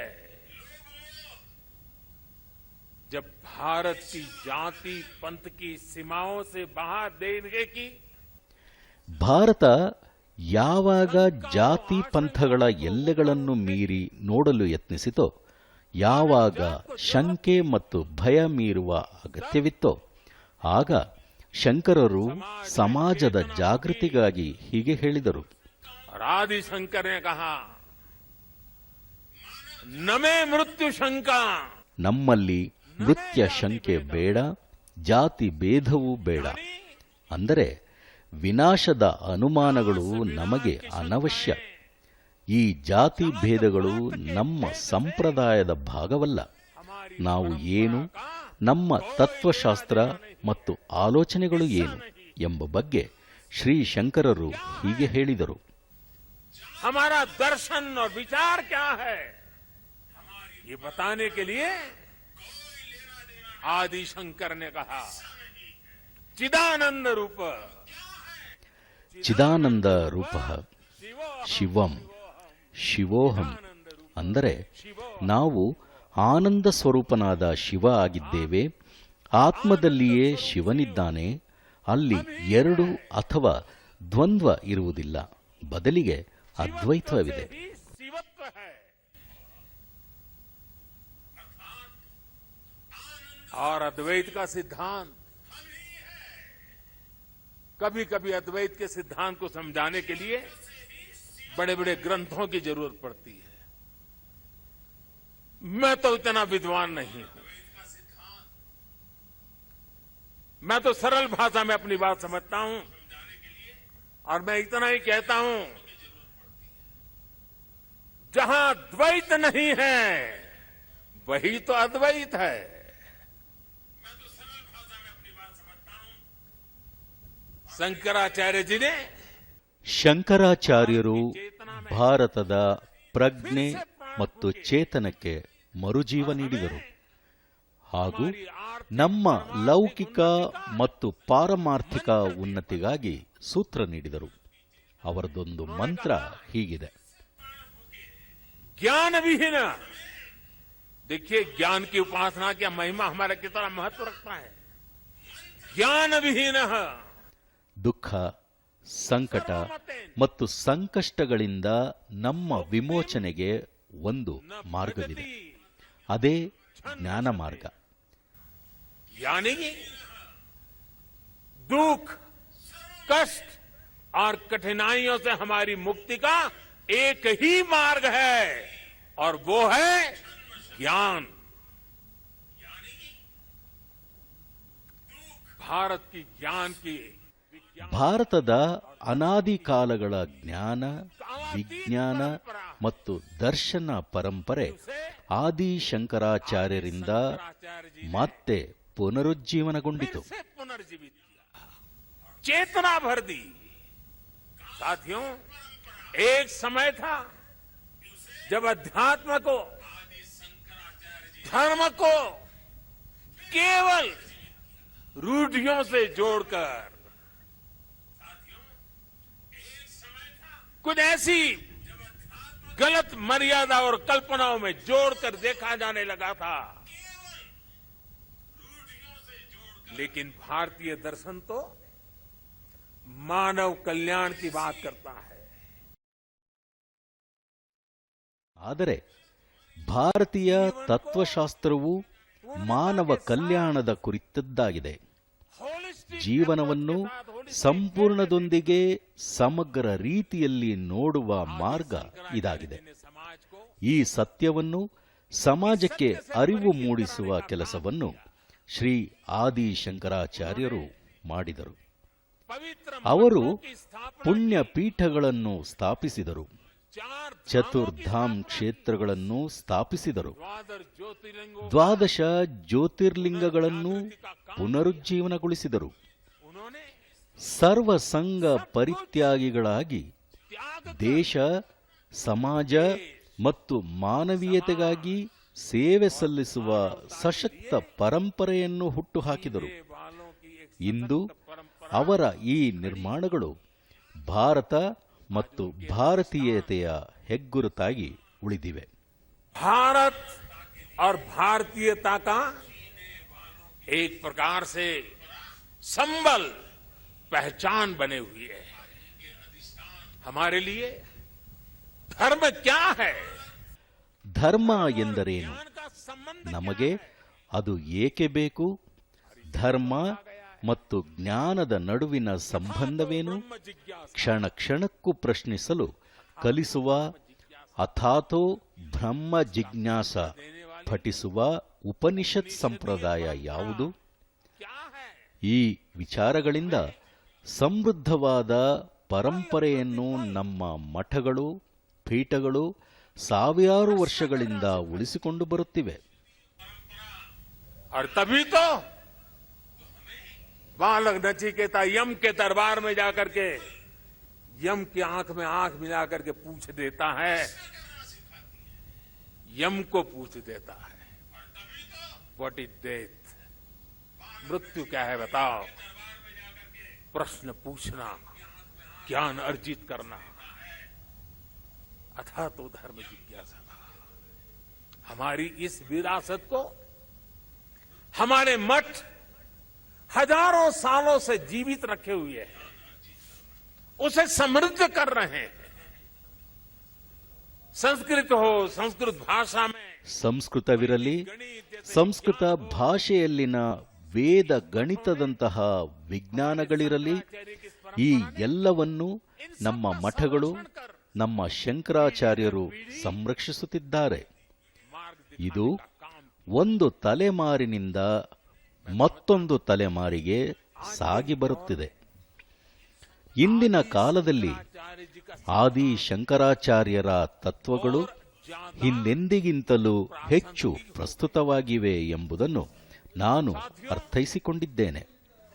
जब भारत की जाति पंथ की सीमाओं से बाहर देने की ಭಾರತ ಯಾವಾಗ ಜಾತಿ ಪಂಥಗಳ ಎಲ್ಲೆಗಳನ್ನು ಮೀರಿ ನೋಡಲು ಯತ್ನಿಸಿತೋ, ಯಾವಾಗ ಶಂಕೆ ಮತ್ತು ಭಯ ಮೀರುವ ಅಗತ್ಯವಿತ್ತೋ, ಆಗ ಶಂಕರರು ಸಮಾಜದ ಜಾಗೃತಿಗಾಗಿ ಹೀಗೆ ಹೇಳಿದರು. आदि शंकर ने कहा, नमे मृत्यु शंका, ನಮ್ಮಲ್ಲಿ ಮೃತ್ಯ ಶಂಕೆ ಬೇಡ, ಜಾತಿ ಭೇದವೂ ಬೇಡ. ಅಂದರೆ ವಿನಾಶದ ಅನುಮಾನಗಳು ನಮಗೆ ಅನವಶ್ಯ. ಈ ಜಾತಿ ಭೇದಗಳು ನಮ್ಮ ಸಂಪ್ರದಾಯದ ಭಾಗವಲ್ಲ. ನಾವು ಏನು, ನಮ್ಮ ತತ್ವಶಾಸ್ತ್ರ ಮತ್ತು ಆಲೋಚನೆಗಳು ಏನು ಎಂಬ ಬಗ್ಗೆ ಶ್ರೀ ಶಂಕರರು ಹೀಗೆ ಹೇಳಿದರು. हमारा दर्शन और विचार क्या है, ये बताने के लिए आदि शंकर ने कहा चिदानंद रूप ಚಿದಾನಂದ ರೂಪ ಶಿವಂ ಶಿವೋಹಂ. ಅಂದರೆ ನಾವು ಆನಂದ ಸ್ವರೂಪನಾದ ಶಿವ ಆಗಿದ್ದೇವೆ. ಆತ್ಮದಲ್ಲಿಯೇ ಶಿವನಿದ್ದಾನೆ. ಅಲ್ಲಿ ಎರಡು ಅಥವಾ ದ್ವಂದ್ವ ಇರುವುದಿಲ್ಲ, ಬದಲಿಗೆ ಅದ್ವೈತವಿದೆ. और अद्वैत का सिद्धांत, कभी कभी अद्वैत के सिद्धांत को समझाने के लिए बड़े बड़े ग्रंथों की जरूरत पड़ती है. मैं तो इतना विद्वान नहीं हूं. मैं तो सरल भाषा में अपनी बात समझता हूं और मैं इतना ही कहता हूं, जहां द्वैत नहीं है वही तो अद्वैत है. ಶಂಕರಾಚಾರ್ಯ ಶಂಕರಾಚಾರ್ಯರು ಭಾರತದ ಪ್ರಜ್ಞೆ ಮತ್ತು ಚೇತನಕ್ಕೆ ಮರುಜೀವ ನೀಡಿದರು ಹಾಗೂ ನಮ್ಮ ಲೌಕಿಕ ಮತ್ತು ಪಾರಮಾರ್ಥಿಕ ಉನ್ನತಿಗಾಗಿ ಸೂತ್ರ ನೀಡಿದರು. ಅವರದೊಂದು ಮಂತ್ರ ಹೀಗಿದೆ: ज्ञान विहीन. देखिए, ज्ञान की उपासना की महिमा हमारा कितना महत्व रखता है. ज्ञान विहीन. ದುಃಖ, ಸಂಕಟ ಮತ್ತು ಸಂಕಷ್ಟಗಳಿಂದ ನಮ್ಮ ವಿಮೋಚನೆಗೆ ಒಂದು ಮಾರ್ಗವಿದೆ, ಅದೇ ಜ್ಞಾನ ಮಾರ್ಗ. यानी दुख, कष्ट और कठिनाइयों से हमारी मुक्ति का एक ही मार्ग है और वो है ज्ञान. भारत की ज्ञान की ಭಾರತದ ಅನಾದಿ ಕಾಲಗಳ ಜ್ಞಾನ, ವಿಜ್ಞಾನ ಮತ್ತು ದರ್ಶನ ಪರಂಪರೆ ಆದಿ ಶಂಕರಾಚಾರ್ಯರಿಂದ ಮತ್ತೆ ಪುನರುಜ್ಜೀವನಗೊಂಡಿತು. चेतना भर दी. साथियों, एक समय था जब अध्यात्म को, धर्म को केवल रूढ़ियों से जोड़कर, कुछ ऐसी गलत मर्यादा और कल्पनाओं में जोड़कर देखा जाने लगा था. लेकिन भारतीय दर्शन तो मानव कल्याण की बात करता है. ಆದರೆ ಭಾರತೀಯ ತತ್ವಶಾಸ್ತ್ರವು ಮಾನವ ಕಲ್ಯಾಣದ ಕುರಿತದ್ದಾಗಿದೆ. ಜೀವನವನ್ನು ಸಂಪೂರ್ಣದೊಂದಿಗೆ ಸಮಗ್ರ ರೀತಿಯಲ್ಲಿ ನೋಡುವ ಮಾರ್ಗ ಇದಾಗಿದೆ. ಈ ಸತ್ಯವನ್ನು ಸಮಾಜಕ್ಕೆ ಅರಿವು ಮೂಡಿಸುವ ಕೆಲಸವನ್ನು ಶ್ರೀ ಆದಿ ಶಂಕರಾಚಾರ್ಯರು ಮಾಡಿದರು. ಅವರು ಪುಣ್ಯ ಪೀಠಗಳನ್ನು ಸ್ಥಾಪಿಸಿದರು, ಚತುರ್ಧಾಮ್ ಕ್ಷೇತ್ರಗಳನ್ನು ಸ್ಥಾಪಿಸಿದರು, 12 ಜ್ಯೋತಿರ್ಲಿಂಗಗಳನ್ನು ಪುನರುಜ್ಜೀವನಗೊಳಿಸಿದರು. ಸರ್ವ ಸಂಘ ಪರಿತ್ಯಾಗಿಗಳಾಗಿ ದೇಶ, ಸಮಾಜ ಮತ್ತು ಮಾನವೀಯತೆಗಾಗಿ ಸೇವೆ ಸಲ್ಲಿಸುವ ಸಶಕ್ತ ಪರಂಪರೆಯನ್ನು ಹುಟ್ಟುಹಾಕಿದರು. ಇಂದು ಅವರ ಈ ನಿರ್ಮಾಣಗಳು ಭಾರತ ಮತ್ತು ಭಾರತೀಯತೆಯ ಹೆಗ್ಗುರುತಾಗಿ ಉಳಿದಿವೆ. भारत और भारतीयता का एक प्रकार से संबल, पहचान बने हुए है. हमारे लिए धर्म क्या है? ಧರ್ಮ ಎಂದರೇನು? ನಮಗೆ ಅದು ಏಕೆ ಬೇಕು? ಧರ್ಮ ಮತ್ತು ಜ್ಞಾನದ ನಡುವಿನ ಸಂಬಂಧವೇನು? ಕ್ಷಣ ಕ್ಷಣಕ್ಕೂ ಪ್ರಶ್ನಿಸಲು ಕಲಿಸುವ ಅಥಾತೋ ಬ್ರಹ್ಮ ಜಿಜ್ಞಾಸ ಪಠಿಸುವ ಉಪನಿಷತ್ ಸಂಪ್ರದಾಯ ಯಾವುದು? ಈ ವಿಚಾರಗಳಿಂದ ಸಮೃದ್ಧವಾದ ಪರಂಪರೆಯನ್ನು ನಮ್ಮ ಮಠಗಳು, ಪೀಠಗಳು ಸಾವಿರಾರು ವರ್ಷಗಳಿಂದ ಉಳಿಸಿಕೊಂಡು ಬರುತ್ತಿವೆ. और तभी तो बालक नचिकेता यम के दरबार में जाकर के यम की आंख में आंख मिला करके पूछ देता है, यम को पूछ देता है, व्हाट इज डेथ, मृत्यु क्या है बताओ. प्रश्न पूछना, ज्ञान अर्जित करना, अथा तो धर्म जिज्ञासा. हमारी इस विरासत को हमारे मठ हजारों सालों से जीवित रखे हुए हैं, उसे समृद्ध कर रहे हैं. संस्कृत हो, संस्कृत भाषा में ಸಂಸ್ಕೃತವಿರಲಿ, ಸಂಸ್ಕೃತ ಭಾಷೆಯಲ್ಲಿನ ವೇದ ಗಣಿತದಂತಹ ವಿಜ್ಞಾನಗಳಿರಲಿ, ಈ ಎಲ್ಲವನ್ನೂ ನಮ್ಮ ಮಠಗಳು, ನಮ್ಮ ಶಂಕರಾಚಾರ್ಯರು ಸಂರಕ್ಷಿಸುತ್ತಿದ್ದಾರೆ. ಇದು ಒಂದು ತಲೆಮಾರಿನಿಂದ ಮತ್ತೊಂದು ತಲೆಮಾರಿಗೆ ಸಾಗಿ ಬರುತ್ತಿದೆ. ಇಂದಿನ ಕಾಲದಲ್ಲಿ ಆದಿ ಶಂಕರಾಚಾರ್ಯರ ತತ್ವಗಳು ಹಿಂದೆಂದಿಗಿಂತಲೂ ಹೆಚ್ಚು ಪ್ರಸ್ತುತವಾಗಿವೆ ಎಂಬುದನ್ನು ನಾನು ಅರ್ಥೈಸಿಕೊಂಡಿದ್ದೇನೆ.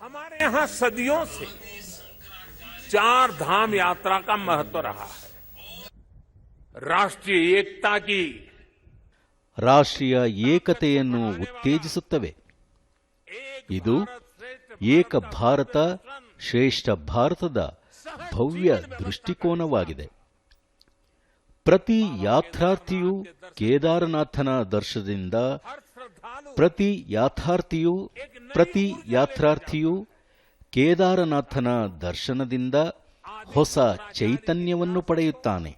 हमारे यहां सदियों से 4 धाम यात्रा का महत्व रहा है. राष्ट्रीय एकता की, ರಾಷ್ಟ್ರೀಯ ಏಕತೆಯನ್ನು ಉತ್ತೇಜಿಸುತ್ತವೆ. ಇದು ಏಕ ಭಾರತ ಶ್ರೇಷ್ಠ ಭಾರತದ ಭವ್ಯ ದೃಷ್ಟಿಕೋನವಾಗಿದೆ. ಪ್ರತಿ ಯಾತ್ರಾರ್ಥಿಯೂ ಕೇದಾರನಾಥನ ದರ್ಶನದಿಂದ ಪ್ರತಿ ಯಾತ್ರಾರ್ಥಿಯೂ ಕೇದಾರನಾಥನ ದರ್ಶನದಿಂದ ಹೊಸ ಚೈತನ್ಯವನ್ನು ಪಡೆಯುತ್ತಾನೆ.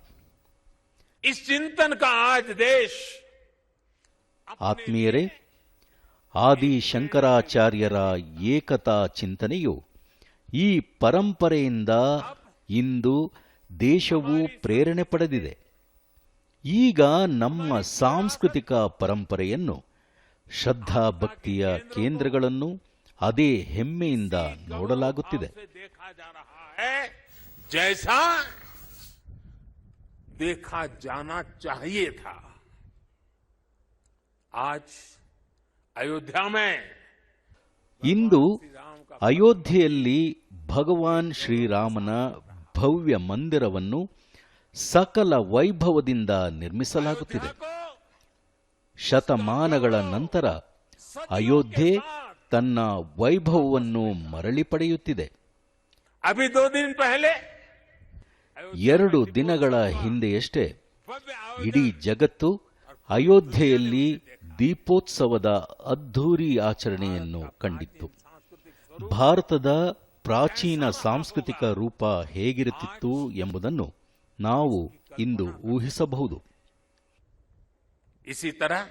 इस चिंतन का आज देश ಆತ್ಮೀಯರೇ, ಆದಿ ಶಂಕರಾಚಾರ್ಯರ ಏಕತಾ ಚಿಂತನೆಯು ಈ ಪರಂಪರೆಯಿಂದ ಇಂದು ದೇಶವು ಪ್ರೇರಣೆ ಪಡೆದಿದೆ. ಈಗ ನಮ್ಮ ಸಾಂಸ್ಕೃತಿಕ ಪರಂಪರೆಯನ್ನು, ಶ್ರದ್ಧಾ ಭಕ್ತಿಯ ಕೇಂದ್ರಗಳನ್ನು ಅದೇ ಹೆಮ್ಮೆಯಿಂದ ನೋಡಲಾಗುತ್ತಿದೆ. जैसा देखा जाना चाहिए था. आज अयोध्या में ಇಂದು ಅಯೋಧ್ಯೆಯಲ್ಲಿ ಭಗವಾನ್ ಶ್ರೀರಾಮನ ಭವ್ಯ ಮಂದಿರವನ್ನು ಸಕಲ ವೈಭವದಿಂದ ನಿರ್ಮಿಸಲಾಗುತ್ತಿದೆ. ಶತಮಾನಗಳ ನಂತರ ಅಯೋಧ್ಯೆ ತನ್ನ ವೈಭವವನ್ನು ಮರಳಿ ಪಡೆಯುತ್ತಿದೆ. अभी 2 दिन पहले 2 ದಿನಗಳ ಹಿಂದೆಯಷ್ಟೇ ಇಡೀ ಜಗತ್ತು ಅಯೋಧ್ಯೆಯಲ್ಲಿ ದೀಪೋತ್ಸವದ ಅದ್ಧೂರಿ ಆಚರಣೆಯನ್ನು ಕಂಡಿತ್ತು. ಭಾರತದ ಪ್ರಾಚೀನ ಸಾಂಸ್ಕೃತಿಕ ರೂಪ ಹೇಗಿರುತ್ತಿತ್ತು ಎಂಬುದನ್ನು ನಾವು ಇಂದು ಊಹಿಸಬಹುದು. इसी तरह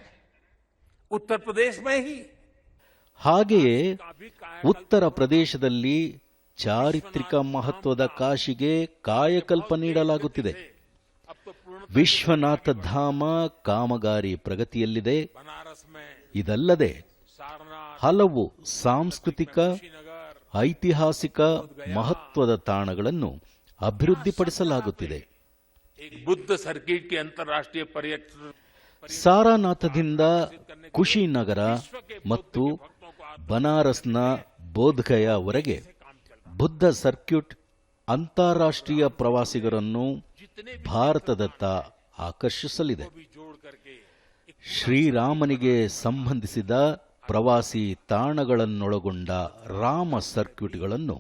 उत्तर प्रदेश में ही ಹಾಗೆಯೇ ಉತ್ತರ ಪ್ರದೇಶದಲ್ಲಿ ಚಾರಿತ್ರಿಕ ಮಹತ್ವದ ಕಾಶಿಗೆ ಕಾಯಕಲ್ಪ ನೀಡಲಾಗುತ್ತಿದೆ. ವಿಶ್ವನಾಥ ಧಾಮ ಕಾಮಗಾರಿ ಪ್ರಗತಿಯಲ್ಲಿದೆ. ಇದಲ್ಲದೆ ಹಲವು ಸಾಂಸ್ಕೃತಿಕ, ಐತಿಹಾಸಿಕ ಮಹತ್ವದ ತಾಣಗಳನ್ನು ಅಭಿವೃದ್ಧಿಪಡಿಸಲಾಗುತ್ತಿದೆ. ಬುದ್ಧ ಸರ್ಕಿಟ್ ಗೆ ಅಂತಾರಾಷ್ಟ್ರೀಯ ಪರ್ಯಟನ ಸಾರಾನಾಥದಿಂದ ಕುಶಿನಗರ ಮತ್ತು ಬನಾರಸ್ನ ಬೋಧ್ಗಯಾವರೆಗೆ ಬುದ್ಧ ಸರ್ಕ್ಯೂಟ್ ಅಂತಾರಾಷ್ಟ್ರೀಯ ಪ್ರವಾಸಿಗರನ್ನು ಭಾರತದತ್ತ ಆಕರ್ಷಿಸಲಿದೆ. ಶ್ರೀರಾಮನಿಗೆ ಸಂಬಂಧಿಸಿದ ಪ್ರವಾಸಿ ತಾಣಗಳನ್ನೊಳಗೊಂಡ ರಾಮ ಸರ್ಕ್ಯೂಟ್ಗಳನ್ನು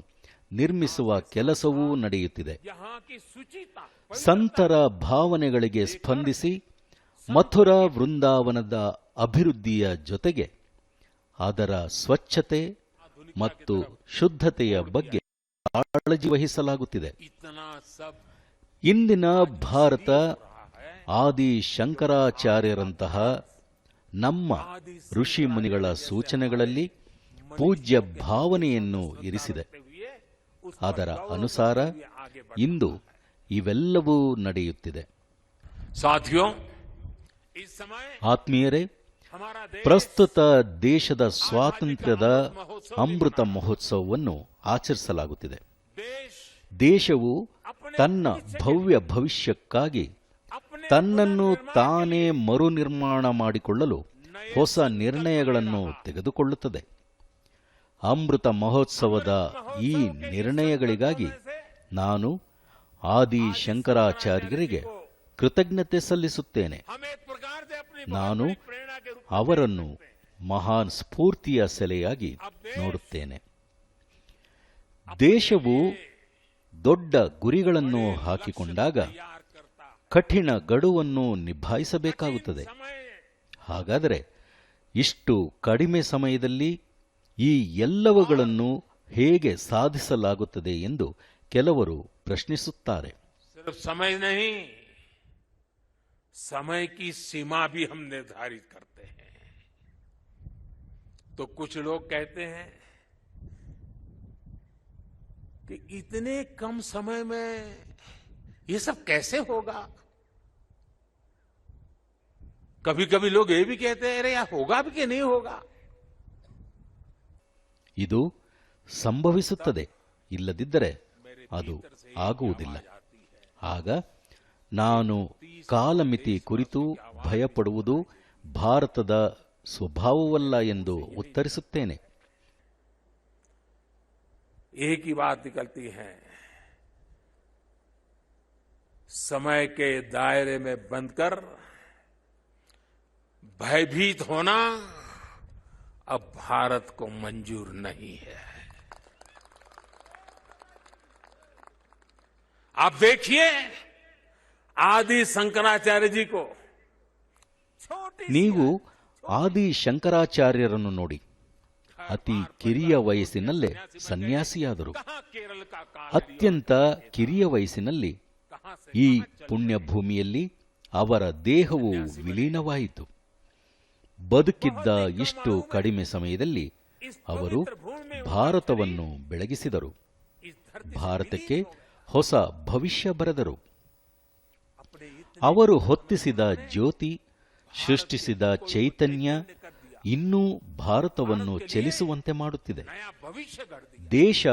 ನಿರ್ಮಿಸುವ ಕೆಲಸವೂ ನಡೆಯುತ್ತಿದೆ. ಸಂತರ ಭಾವನೆಗಳಿಗೆ ಸ್ಪಂದಿಸಿ ಮಥುರಾ ವೃಂದಾವನದ ಅಭಿವೃದ್ಧಿಯ ಜೊತೆಗೆ ಅದರ ಸ್ವಚ್ಛತೆ ಮತ್ತು ಶುದ್ಧತೆಯ ಬಗ್ಗೆ ಕಾಳಜಿ ವಹಿಸಲಾಗುತ್ತಿದೆ. ಇಂದಿನ ಭಾರತ ಆದಿ ಶಂಕರಾಚಾರ್ಯರಂತಹ ನಮ್ಮ ಋಷಿ ಮುನಿಗಳ ಸೂಚನೆಗಳಲ್ಲಿ ಪೂಜ್ಯ ಭಾವನೆಯನ್ನು ಇರಿಸಿದೆ. ಅದರ ಅನುಸಾರ ಇಂದು ಇವೆಲ್ಲವೂ ನಡೆಯುತ್ತಿದೆ. ಆತ್ಮೀಯರೇ, ಪ್ರಸ್ತುತ ದೇಶದ ಸ್ವಾತಂತ್ರ್ಯದ ಅಮೃತ ಮಹೋತ್ಸವವನ್ನು ಆಚರಿಸಲಾಗುತ್ತಿದೆ. ದೇಶವು ತನ್ನ ಭವ್ಯ ಭವಿಷ್ಯಕ್ಕಾಗಿ ತನ್ನನ್ನು ತಾನೇ ಮರುನಿರ್ಮಾಣ ಮಾಡಿಕೊಳ್ಳಲು ಹೊಸ ನಿರ್ಣಯಗಳನ್ನು ತೆಗೆದುಕೊಳ್ಳುತ್ತದೆ. ಅಮೃತ ಮಹೋತ್ಸವದ ಈ ನಿರ್ಣಯಗಳಿಗಾಗಿ ನಾನು ಆದಿ ಶಂಕರಾಚಾರ್ಯರಿಗೆ ಕೃತಜ್ಞತೆ ಸಲ್ಲಿಸುತ್ತೇನೆ. ನಾನು ಅವರನ್ನು ಮಹಾನ್ ಸ್ಫೂರ್ತಿಯ ಸೆಲೆಯಾಗಿ ನೋಡುತ್ತೇನೆ. ದೇಶವು ದೊಡ್ಡ ಗುರಿಗಳನ್ನು ಹಾಕಿಕೊಂಡಾಗ ಕಠಿಣ ಗಡುವನ್ನು ನಿಭಾಯಿಸಬೇಕಾಗುತ್ತದೆ. ಹಾಗಾದರೆ ಇಷ್ಟು ಕಡಿಮೆ ಸಮಯದಲ್ಲಿ ಈ ಎಲ್ಲವುಗಳನ್ನು ಹೇಗೆ ಸಾಧಿಸಲಾಗುತ್ತದೆ ಎಂದು ಕೆಲವರು ಪ್ರಶ್ನಿಸುತ್ತಾರೆ. समय नहीं, समय की सीमा भी हम निर्धारित करते हैं. तो कुछ लोग कहते हैं कि इतने कम समय में ये सब कैसे होगा. कभी कभी लोग ये भी कहते हैं अरे यार होगा भी कि नहीं होगा. ಇದು ಸಂಭವಿಸುತ್ತದೆ, ಇಲ್ಲದಿದ್ದರೆ ಅದು ಆಗುವುದಿಲ್ಲ. ಆಗ ನಾನು ಕಾಲಮಿತಿ ಕುರಿತು ಭಯಪಡುವುದು ಭಾರತದ ಸ್ವಭಾವವಲ್ಲ ಎಂದು ಉತ್ತರಿಸುತ್ತೇನೆ. एक ही बात निकलती है, समय के दायरे में बंधकर भयभीत होना अब भारत को मंजूर नहीं है. आप देखिए आदि शंकराचार्य जी को ನೀವು ಆದಿ ಶಂಕರಾಚಾರ್ಯರನ್ನು ನೋಡಿ. ಅತಿ ಕಿರಿಯ ವಯಸ್ಸಿನಲ್ಲೇ ಸನ್ಯಾಸಿಯಾದರು. ಅತ್ಯಂತ ಕಿರಿಯ ವಯಸ್ಸಿನಲ್ಲಿ ಈ ಪುಣ್ಯಭೂಮಿಯಲ್ಲಿ ಅವರ ದೇಹವು ವಿಲೀನವಾಯಿತು. ಬದುಕಿದ್ದ ಇಷ್ಟು ಕಡಿಮೆ ಸಮಯದಲ್ಲಿ ಅವರು ಭಾರತವನ್ನು ಬೆಳಗಿಸಿದರು. ಭಾರತಕ್ಕೆ ಹೊಸ ಭವಿಷ್ಯ ಬರೆದರು. ಅವರು ಹೊತ್ತಿಸಿದ ಜ್ಯೋತಿ, ಸೃಷ್ಟಿಸಿದ ಚೈತನ್ಯ ಇನ್ನೂ ಭಾರತವನ್ನು ಚಲಿಸುವಂತೆ ಮಾಡುತ್ತಿದೆ. ದೇಶ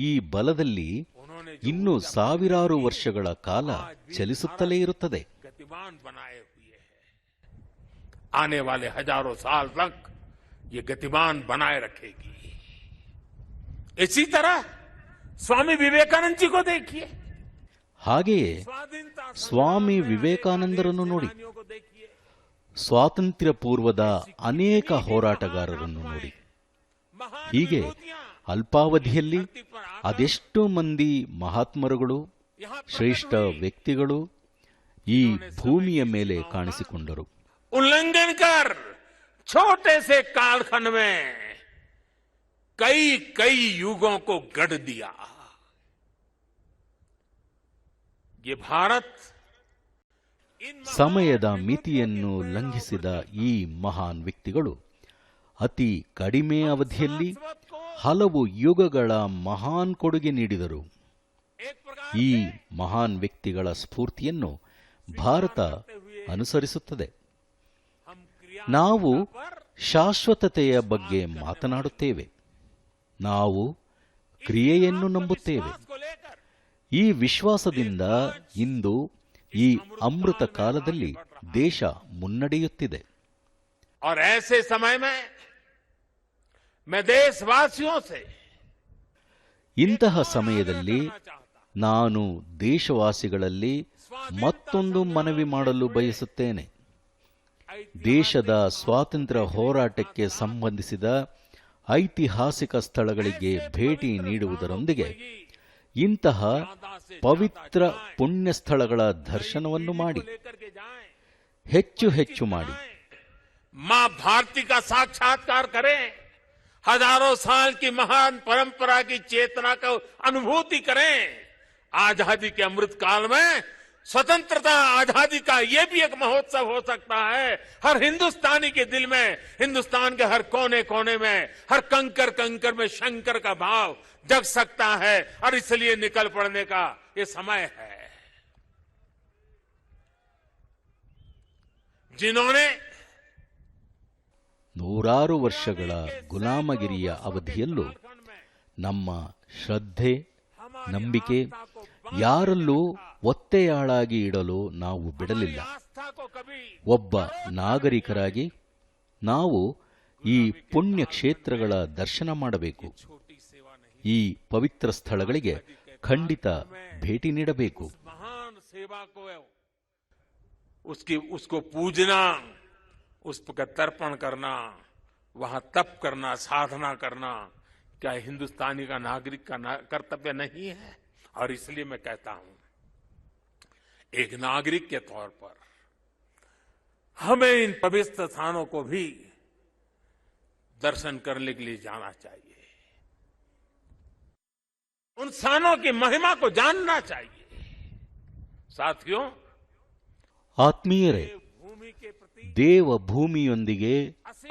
ಈ ಬಲದಲ್ಲಿ ಇನ್ನೂ ಸಾವಿರಾರು ವರ್ಷಗಳ ಕಾಲ ಚಲಿಸುತ್ತಲೇ ಇರುತ್ತದೆ. आने वाले हजारों साल तक ये गतिमान बनाए रखेगी. इसी तरह स्वामी विवेकानंद जी को देखिए. ಹಾಗೆಯೇ ಸ್ವಾಮಿ ವಿವೇಕಾನಂದರನ್ನು ನೋಡಿ, ಸ್ವಾತಂತ್ರ್ಯ ಪೂರ್ವದ ಅನೇಕ ಹೋರಾಟಗಾರರನ್ನು ನೋಡಿ. ಹೀಗೆ ಅಲ್ಪಾವಧಿಯಲ್ಲಿ ಅದೆಷ್ಟೋ ಮಂದಿ ಮಹಾತ್ಮರುಗಳು, ಶ್ರೇಷ್ಠ ವ್ಯಕ್ತಿಗಳು ಈ ಭೂಮಿಯ ಮೇಲೆ ಕಾಣಿಸಿಕೊಂಡರು. उल्लंघन कर छोटे से कालखंड में कई कई युगों को गढ़ दिया. ये भारत ಸಮಯದ ಮಿತಿಯನ್ನು ಲಂಘಿಸಿದ ಈ ಮಹಾನ್ ವ್ಯಕ್ತಿಗಳು ಅತಿ ಕಡಿಮೆ ಅವಧಿಯಲ್ಲಿ ಹಲವು ಯುಗಗಳ ಮಹಾನ್ ಕೊಡುಗೆ ನೀಡಿದರು. ಈ ಮಹಾನ್ ವ್ಯಕ್ತಿಗಳ ಸ್ಫೂರ್ತಿಯನ್ನು ಭಾರತ ಅನುಸರಿಸುತ್ತದೆ. ನಾವು ಶಾಶ್ವತತೆಯ ಬಗ್ಗೆ ಮಾತನಾಡುತ್ತೇವೆ. ನಾವು ಕ್ರಿಯೆಯನ್ನು ನಂಬುತ್ತೇವೆ. ಈ ವಿಶ್ವಾಸದಿಂದ ಇಂದು ಈ ಅಮೃತ ಕಾಲದಲ್ಲಿ ದೇಶ ಮುನ್ನಡೆಯುತ್ತಿದೆ. और ऐसे समय में मैं देशवासियों से ಇಂತಹ ಸಮಯದಲ್ಲಿ ನಾನು ದೇಶವಾಸಿಗಳಲ್ಲಿ ಮತ್ತೊಂದು ಮನವಿ ಮಾಡಲು ಬಯಸುತ್ತೇನೆ. ದೇಶದ ಸ್ವಾತಂತ್ರ್ಯ ಹೋರಾಟಕ್ಕೆ ಸಂಬಂಧಿಸಿದ ಐತಿಹಾಸಿಕ ಸ್ಥಳಗಳಿಗೆ ಭೇಟಿ ನೀಡುವುದರೊಂದಿಗೆ ಇಂತಹ ಪವಿತ್ರ ಪುಣ್ಯ ಸ್ಥಳಗಳ ದರ್ಶನವನ್ನು ಮಾಡಿ, ಹೆಚ್ಚು ಹೆಚ್ಚು ಮಾಡಿ. मां भारती का साक्षात्कार करें, हजारों साल की महान परंपरा की चेतना को अनुभूति करें. आजादी के अमृत काल में स्वतंत्रता आजादी का ये भी एक महोत्सव हो सकता है. हर हिंदुस्तानी के दिल में, हिंदुस्तान के हर कोने कोने में, हर कंकर कंकर में शंकर का भाव जग सकता है. और इसलिए निकल पड़ने का ये समय है. जिन्होंने ನೂರಾರು ವರ್ಷಗಳ ಗುಲಾಮಗಿರಿಯ ಅವಧಿಯಲ್ಲೂ ನಮ್ಮ ಶ್ರದ್ಧೆ, ನಂಬಿಕೆ ಯಾರಲ್ಲೂ ಒತ್ತೆಯಾಳಾಗಿ ಇಡಲು ನಾವು ಬಿಡಲಿಲ್ಲ. ಒಬ್ಬ ನಾಗರಿಕರಾಗಿ ನಾವು ಈ ಪುಣ್ಯ ಕ್ಷೇತ್ರಗಳ ದರ್ಶನ ಮಾಡಬೇಕು. ಈ ಪವಿತ್ರ ಸ್ಥಳಗಳಿಗೆ ಖಂಡಿತ ಭೇಟಿ ನೀಡಬೇಕು. महान सेवा को उसको पूजना, उसका तर्पण करना, वहां तप करना, साधना करना, क्या हिंदुस्तानी का नागरिक का कर्तव्य नहीं है? और इसलिए मैं कहता हूं, एक नागरिक के तौर पर हमें इन पवित्र स्थानों को भी दर्शन करने के लिए जाना चाहिए. उन स्थानों की महिमा को जानना चाहिए. साथियों, ಆತ್ಮೀಯರೇ, भूमि के प्रति ದೇವ ಭೂಮಿಯೊಂದಿಗೆ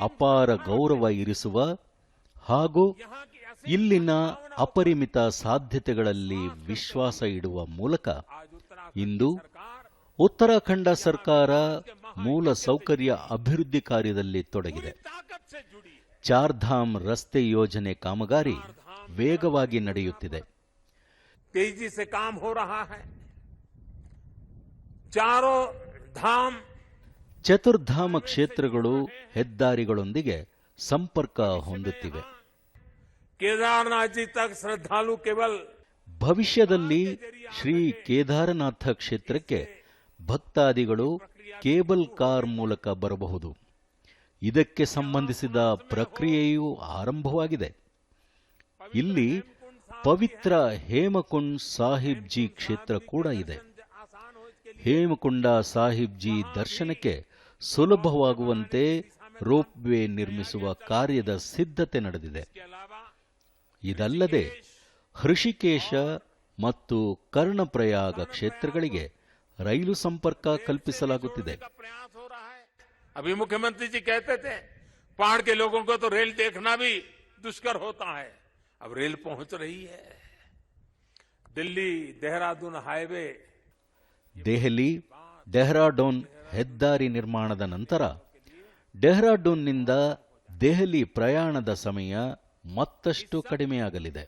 ಅಪಾರ ಗೌರವ ಇರಿಸುವ ಹಾಗೂ यहाँ की असीम ಇಲ್ಲಿನ ಅಪರಿಮಿತ ಸಾಧ್ಯತೆಗಳಲ್ಲಿ ವಿಶ್ವಾಸ ಇಡುವ ಮೂಲಕ आज उत्तराखंड ಇಂದು सरकार ಉತ್ತರಾಖಂಡ ಸರ್ಕಾರ ಮೂಲ ಸೌಕರ್ಯ ಅಭಿವೃದ್ಧಿ ಕಾರ್ಯದಲ್ಲಿ ತೊಡಗಿದೆ. ताकत से जुड़ी है. ಚಾರ್ಧಾಮ್ ರಸ್ತೆ ಯೋಜನೆ ಕಾಮಗಾರಿ ವೇಗವಾಗಿ ನಡೆಯುತ್ತಿದೆ. तेजी से काम हो रहा है. चारों धाम ಚತುರ್ಧಾಮ ಕ್ಷೇತ್ರಗಳು ಹೆದ್ದಾರಿಗಳೊಂದಿಗೆ ಸಂಪರ್ಕ ಹೊಂದುತ್ತಿವೆ. केदारनाथ जी तक श्रद्धालु केवल ಭವಿಷ್ಯದಲ್ಲಿ ಶ್ರೀ ಕೇದಾರನಾಥ ಕ್ಷೇತ್ರಕ್ಕೆ ಭಕ್ತಾದಿಗಳು ಕೇಬಲ್ ಕಾರ್ ಮೂಲಕ ಬರಬಹುದು. ಇದಕ್ಕೆ ಸಂಬಂಧಿಸಿದ ಪ್ರಕ್ರಿಯೆಯೂ ಆರಂಭವಾಗಿದೆ. ಇಲ್ಲಿ ಪವಿತ್ರ ಹೇಮಕುಂಡ್ ಸಾಹಿಬ್ ಜಿ ಕ್ಷೇತ್ರ ಕೂಡ ಇದೆ. ಹೇಮಕುಂಡ ಸಾಹಿಬ್ ಜಿ ದರ್ಶನಕ್ಕೆ ಸುಲಭವಾಗುವಂತೆ ರೋಪ್ ವೇ ನಿರ್ಮಿಸುವ ಕಾರ್ಯದ ಸಿದ್ಧತೆ ನಡೆದಿದೆ. ಇದಲ್ಲದೆ ಹೃಷಿಕೇಶ ಮತ್ತು ಕರ್ಣಪ್ರಯಾಗ ಕ್ಷೇತ್ರಗಳಿಗೆ ರೈಲು ಸಂಪರ್ಕ ಕಲ್ಪಿಸಲಾಗುತ್ತಿದೆ. अभी मुख्यमंत्री जी कहते थे पहाड़ के लोगों को तो रेल देखना भी दुष्कर होता है. अब रेल पहुंच रही है. दिल्ली देहरादून हाईवे ದೆಹಲಿ ಡೆಹ್ರಾಡೂನ್ ಹೆದ್ದಾರಿ ನಿರ್ಮಾಣದ ನಂತರ ಡೆಹ್ರಾಡೂನ್ನಿಂದ ದೆಹಲಿ ಪ್ರಯಾಣದ ಸಮಯ ಮತ್ತಷ್ಟು ಕಡಿಮೆಯಾಗಲಿದೆ.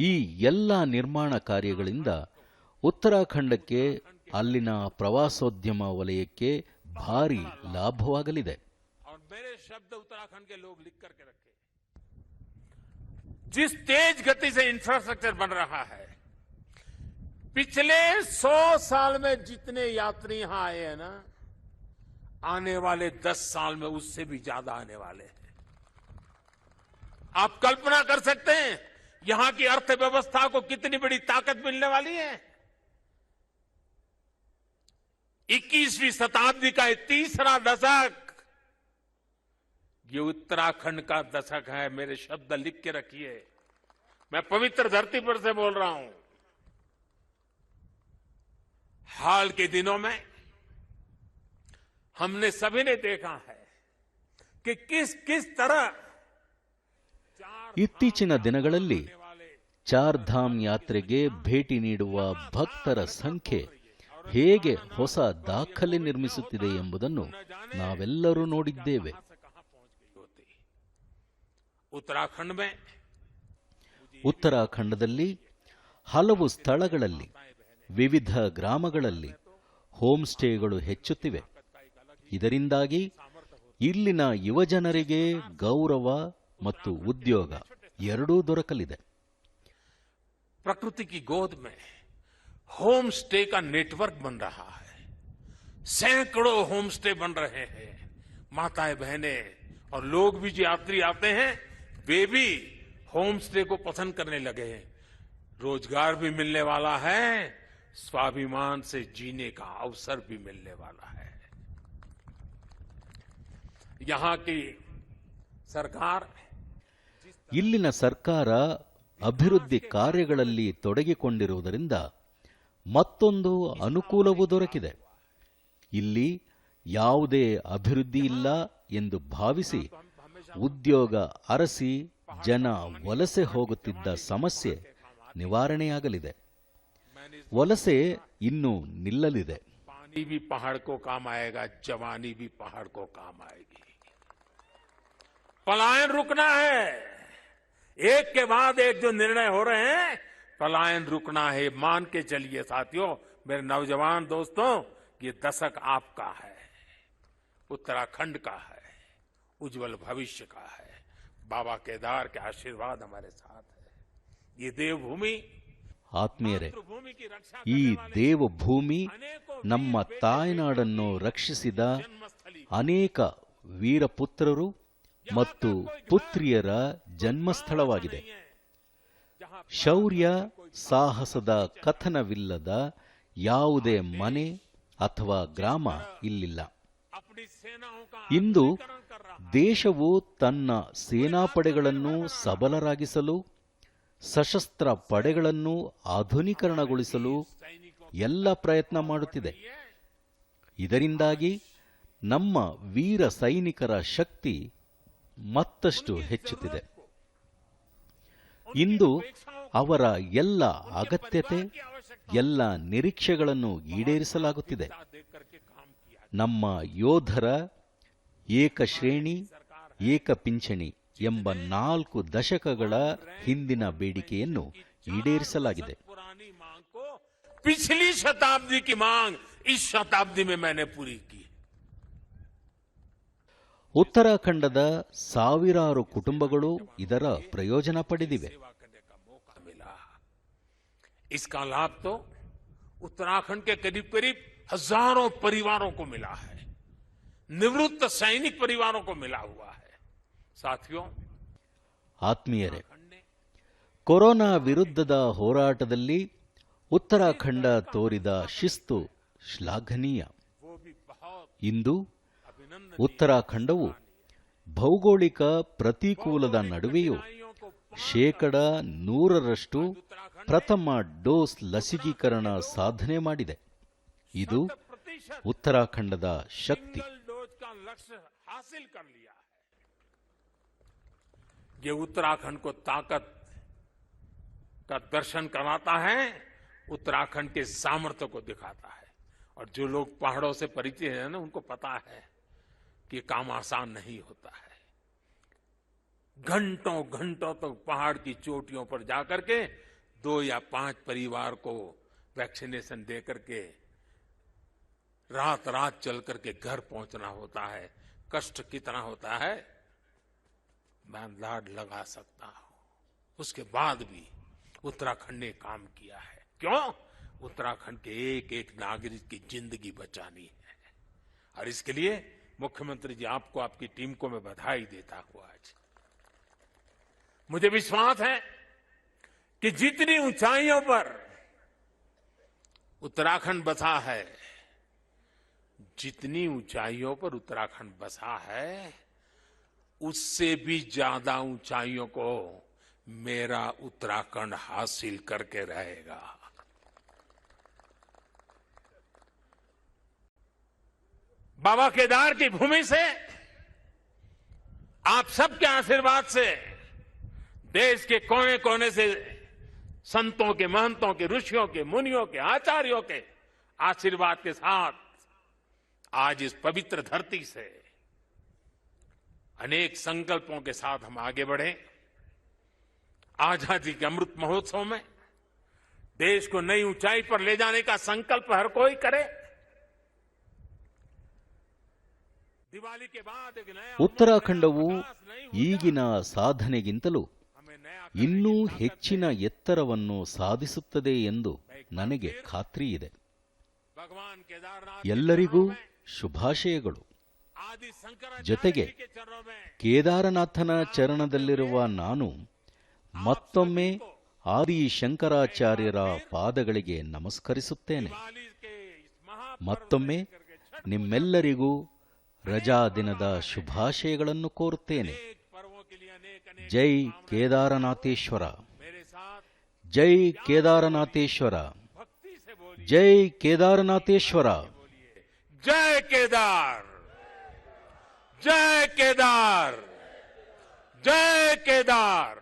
ಈ ಎಲ್ಲ ನಿರ್ಮಾಣ ಕಾರ್ಯಗಳಿಂದ ಉತ್ತರಾಖಂಡಕ್ಕೆ, ಅಲ್ಲಿನ ಪ್ರವಾಸೋದ್ಯಮ ವಲಯಕ್ಕೆ ಭಾರಿ ಲಾಭವಾಗಲಿದೆ. और मेरे शब्द उत्तराखंड के लोग लिख करके रखे. जिस तेज गति से इंफ्रास्ट्रक्चर बन रहा है, पिछले 100 साल में जितने यात्री यहां आए हैं ना, आने वाले 10 साल में उससे भी ज्यादा आने वाले हैं. आप कल्पना कर सकते हैं यहां की अर्थव्यवस्था को कितनी बड़ी ताकत मिलने वाली है. 21वीं शताब्दी का ये तीसरा दशक, ये उत्तराखंड का दशक है. मेरे शब्द लिख के रखिए. मैं पवित्र धरती पर से बोल रहा हूं. हाल के दिनों में हमने सभी ने देखा है कि किस तरह ಇತ್ತೀಚಿನ ದಿನಗಳಲ್ಲಿ ಚಾರ್ಧಾಮ್ ಯಾತ್ರೆಗೆ ಭೇಟಿ ನೀಡುವ ಭಕ್ತರ ಸಂಖ್ಯೆ ಹೇಗೆ ಹೊಸ ದಾಖಲೆ ನಿರ್ಮಿಸುತ್ತಿದೆ ಎಂಬುದನ್ನು ನಾವೆಲ್ಲರೂ ನೋಡಿದ್ದೇವೆ. ಉತ್ತರಾಖಂಡದಲ್ಲಿ ಹಲವು ಸ್ಥಳಗಳಲ್ಲಿ, ವಿವಿಧ ಗ್ರಾಮಗಳಲ್ಲಿ ಹೋಮ್ ಸ್ಟೇಗಳು ಹೆಚ್ಚುತ್ತಿವೆ. ಇದರಿಂದಾಗಿ ಇಲ್ಲಿನ ಯುವಜನರಿಗೆ ಗೌರವ ಮತ್ತು ಉದ್ಯೋಗ ಎರಡೂ ದೊರಕಲಿದೆ. प्रकृति की गोद में होम स्टे का नेटवर्क बन रहा है. सैकड़ों होम स्टे बन रहे हैं. माताएं, बहनें और लोग भी जो यात्री आते हैं वे भी होम स्टे को पसंद करने लगे हैं. रोजगार भी मिलने वाला है, स्वाभिमान से जीने का अवसर भी मिलने वाला है. यहां की सरकार, ಇಲ್ಲಿನ ಸರ್ಕಾರ ಅಭಿವೃದ್ಧಿ ಕಾರ್ಯಗಳಲ್ಲಿ ತೊಡಗಿಕೊಂಡಿರುವುದರಿಂದ ಮತ್ತೊಂದು ಅನುಕೂಲವೂ ದೊರಕಿದೆ. ಇಲ್ಲಿ ಯಾವುದೇ ಅಭಿವೃದ್ಧಿ ಇಲ್ಲ ಎಂದು ಭಾವಿಸಿ ಉದ್ಯೋಗ ಅರಸಿ ಜನ ವಲಸೆ ಹೋಗುತ್ತಿದ್ದ ಸಮಸ್ಯೆ ನಿವಾರಣೆಯಾಗಲಿದೆ. ವಲಸೆ ಇನ್ನು ನಿಲ್ಲಲಿದೆ. पानी भी पहाड़ को काम आएगा, जवानी भी पहाड़ को काम आएगी. पलायन रुकना है. एक के बाद एक जो निर्णय हो रहे हैं, पलायन रुकना है. मान के चलिए साथियों, मेरे नौजवान दोस्तों, ये दशक आपका है. उत्तराखंड का है, उज्जवल भविष्य का है। बाबा केदार के आशीर्वाद हमारे साथ है। ये देवभूमि ಆತ್ಮೀಯರೇ, मातृभूमि की रक्षा ಈ करने वाले ದೇವಭೂಮಿ अनेकों ನಮ್ಮ वीर बेटे ತಾಯ್ನಾಡನ್ನು ರಕ್ಷಿಸಿದ जन्मस्थली ಅನೇಕ ವೀರಪುತ್ರರು ಮತ್ತು ಪುತ್ರಿಯರ ಜನ್ಮಸ್ಥಳವಾಗಿದೆ. जहां ಶೌರ್ಯ ಸಾಹಸದ ಕಥನವಿಲ್ಲದ ಯಾವುದೇ ಮನೆ ಅಥವಾ ಗ್ರಾಮ ಇಲ್ಲಿಲ್ಲ. अपनी सेनाओं का ಇಂದು आधुनिकीकरण कर रहा है। ದೇಶವು ತನ್ನ ಸೇನಾಪಡೆಗಳನ್ನು ಸಬಲರಾಗಿಸಲು, ಸಶಸ್ತ್ರ ಪಡೆಗಳನ್ನು ಆಧುನೀಕರಣಗೊಳಿಸಲು ಎಲ್ಲ ಪ್ರಯತ್ನ ಮಾಡುತ್ತಿದೆ. ಇದರಿಂದಾಗಿ ನಮ್ಮ ವೀರ ಸೈನಿಕರ ಶಕ್ತಿ ಮತ್ತಷ್ಟು ಹೆಚ್ಚುತ್ತಿದೆ. ಇಂದು ಅವರ ಎಲ್ಲ ಅಗತ್ಯತೆ, ಎಲ್ಲ ನಿರೀಕ್ಷೆಗಳನ್ನು ಈಡೇರಿಸಲಾಗುತ್ತಿದೆ. देख करके काम किया। ನಮ್ಮ ಯೋಧರ ಏಕ ಶ್ರೇಣಿ ಏಕ ಪಿಂಚಣಿ ಎಂಬ 4 ದಶಕಗಳ ಹಿಂದಿನ ಬೇಡಿಕೆಯನ್ನು ಈಡೇರಿಸಲಾಗಿದೆ. पुरानी मांग को पिछली शताब्दी की मांग इस शताब्दी में मैंने पूरी की। ಉತ್ತರಾಖಂಡದ ಸಾವಿರಾರು ಕುಟುಂಬಗಳು ಇದರ ಪ್ರಯೋಜನ ಪಡೆದಿವೆ. सेवा करने का मौका मिला। इसका लाभ तो उत्तराखंड के करीब करीब हजारों परिवारों को मिला है। निवृत्त सैनिक परिवारों को मिला हुआ है। साथियों, ಆತ್ಮೀಯರೇ, ने ಕೊರೋನಾ ವಿರುದ್ಧದ ಹೋರಾಟದಲ್ಲಿ ಉತ್ತರಾಖಂಡ ತೋರಿದ ಶಿಸ್ತು ಶ್ಲಾಘನೀಯ. वो भी बहुत ಇಂದು अभिनंदन ಉತ್ತರಾಖಂಡವು ಭೌಗೋಳಿಕ ಪ್ರತಿಕೂಲದ ನಡುವೆಯೂ को 100% ಪ್ರಥಮ ಡೋಸ್ ಲಸಿಕೀಕರಣ ಸಾಧನೆ ಮಾಡಿದೆ. ಇದು प्रतिशत ಉತ್ತರಾಖಂಡದ ಶಕ್ತಿ. सिंगल डोज का लक्ष्य हासिल कर लिया है। ये उत्तराखंड को ताकत का दर्शन कराता है, उत्तराखंड के सामर्थ्य को दिखाता है। और जो लोग पहाड़ों से परिचित हैं ना, उनको पता है कि ये काम आसान नहीं होता है। घंटों घंटों तक पहाड़ की चोटियों पर जाकर के 2 या 5 परिवार को वैक्सीनेशन दे करके रात रात चल करके घर पहुंचना होता है। कष्ट कितना होता है मैं अंदाज लगा सकता हूं। उसके बाद भी उत्तराखंड ने काम किया है। क्यों? उत्तराखंड के एक एक नागरिक की जिंदगी बचानी है। और इसके लिए मुख्यमंत्री जी, आपको, आपकी टीम को मैं बधाई देता हूं। आज मुझे विश्वास है कि जितनी ऊंचाइयों पर उत्तराखंड बसा है, जितनी ऊंचाइयों पर उत्तराखंड बसा है, उससे भी ज्यादा ऊंचाइयों को मेरा उत्तराखंड हासिल करके रहेगा। बाबा केदार की भूमि से, आप सबके आशीर्वाद से, देश के कोने कोने से संतों के, महंतों के, ऋषियों के, मुनियों के, आचार्यों के आशीर्वाद के साथ आज इस पवित्र धरती से अनेक संकल्पों के साथ हम आगे बढ़े। आजादी के अमृत महोत्सव में देश को नई ऊंचाई पर ले जाने का संकल्प हर कोई करे। दिवाली के बाद एक नया ಉತ್ತರಾಖಂಡವು ಈಗಿನ ಸಾಧನೆಗಿಂತಲೂ ಇನ್ನೂ ಹೆಚ್ಚಿನ ಎತ್ತರವನ್ನು ಸಾಧಿಸುತ್ತದೆ ಎಂದು ನನಗೆ ಖಾತ್ರಿಯಿದೆ. भगवान केदारनाथ ಎಲ್ಲರಿಗೂ ಶುಭಾಶಯಗಳು. आदि शंकराचार्य ಜೊತೆಗೆ जी के चरणों में ಕೇದಾರನಾಥನ ಚರಣದಲ್ಲಿರುವ ನಾನು ಮತ್ತೊಮ್ಮೆ ಆದಿ ಶಂಕರಾಚಾರ್ಯರ ಪಾದಗಳಿಗೆ ನಮಸ್ಕರಿಸುತ್ತೇನೆ. दिवाली के इस महापर्व ಮತ್ತೊಮ್ಮೆ ನಿಮ್ಮೆಲ್ಲರಿಗೂ ರಜಾ ದಿನದ ಶುಭಾಶಯಗಳನ್ನು ಕೋರುತ್ತೇನೆ. अनेक पर्वों के लिए अनेक ಜೈ ಕೇದಾರನಾಥೇಶ್ವರ, मेरे साथ ಜೈ ಕೇದಾರನಾಥೇಶ್ವರ, भक्ति से बोलिए, ಜೈ ಕೇದಾರನಾಥೇಶ್ವರ. जय केदार, जय केदार, जय केदार।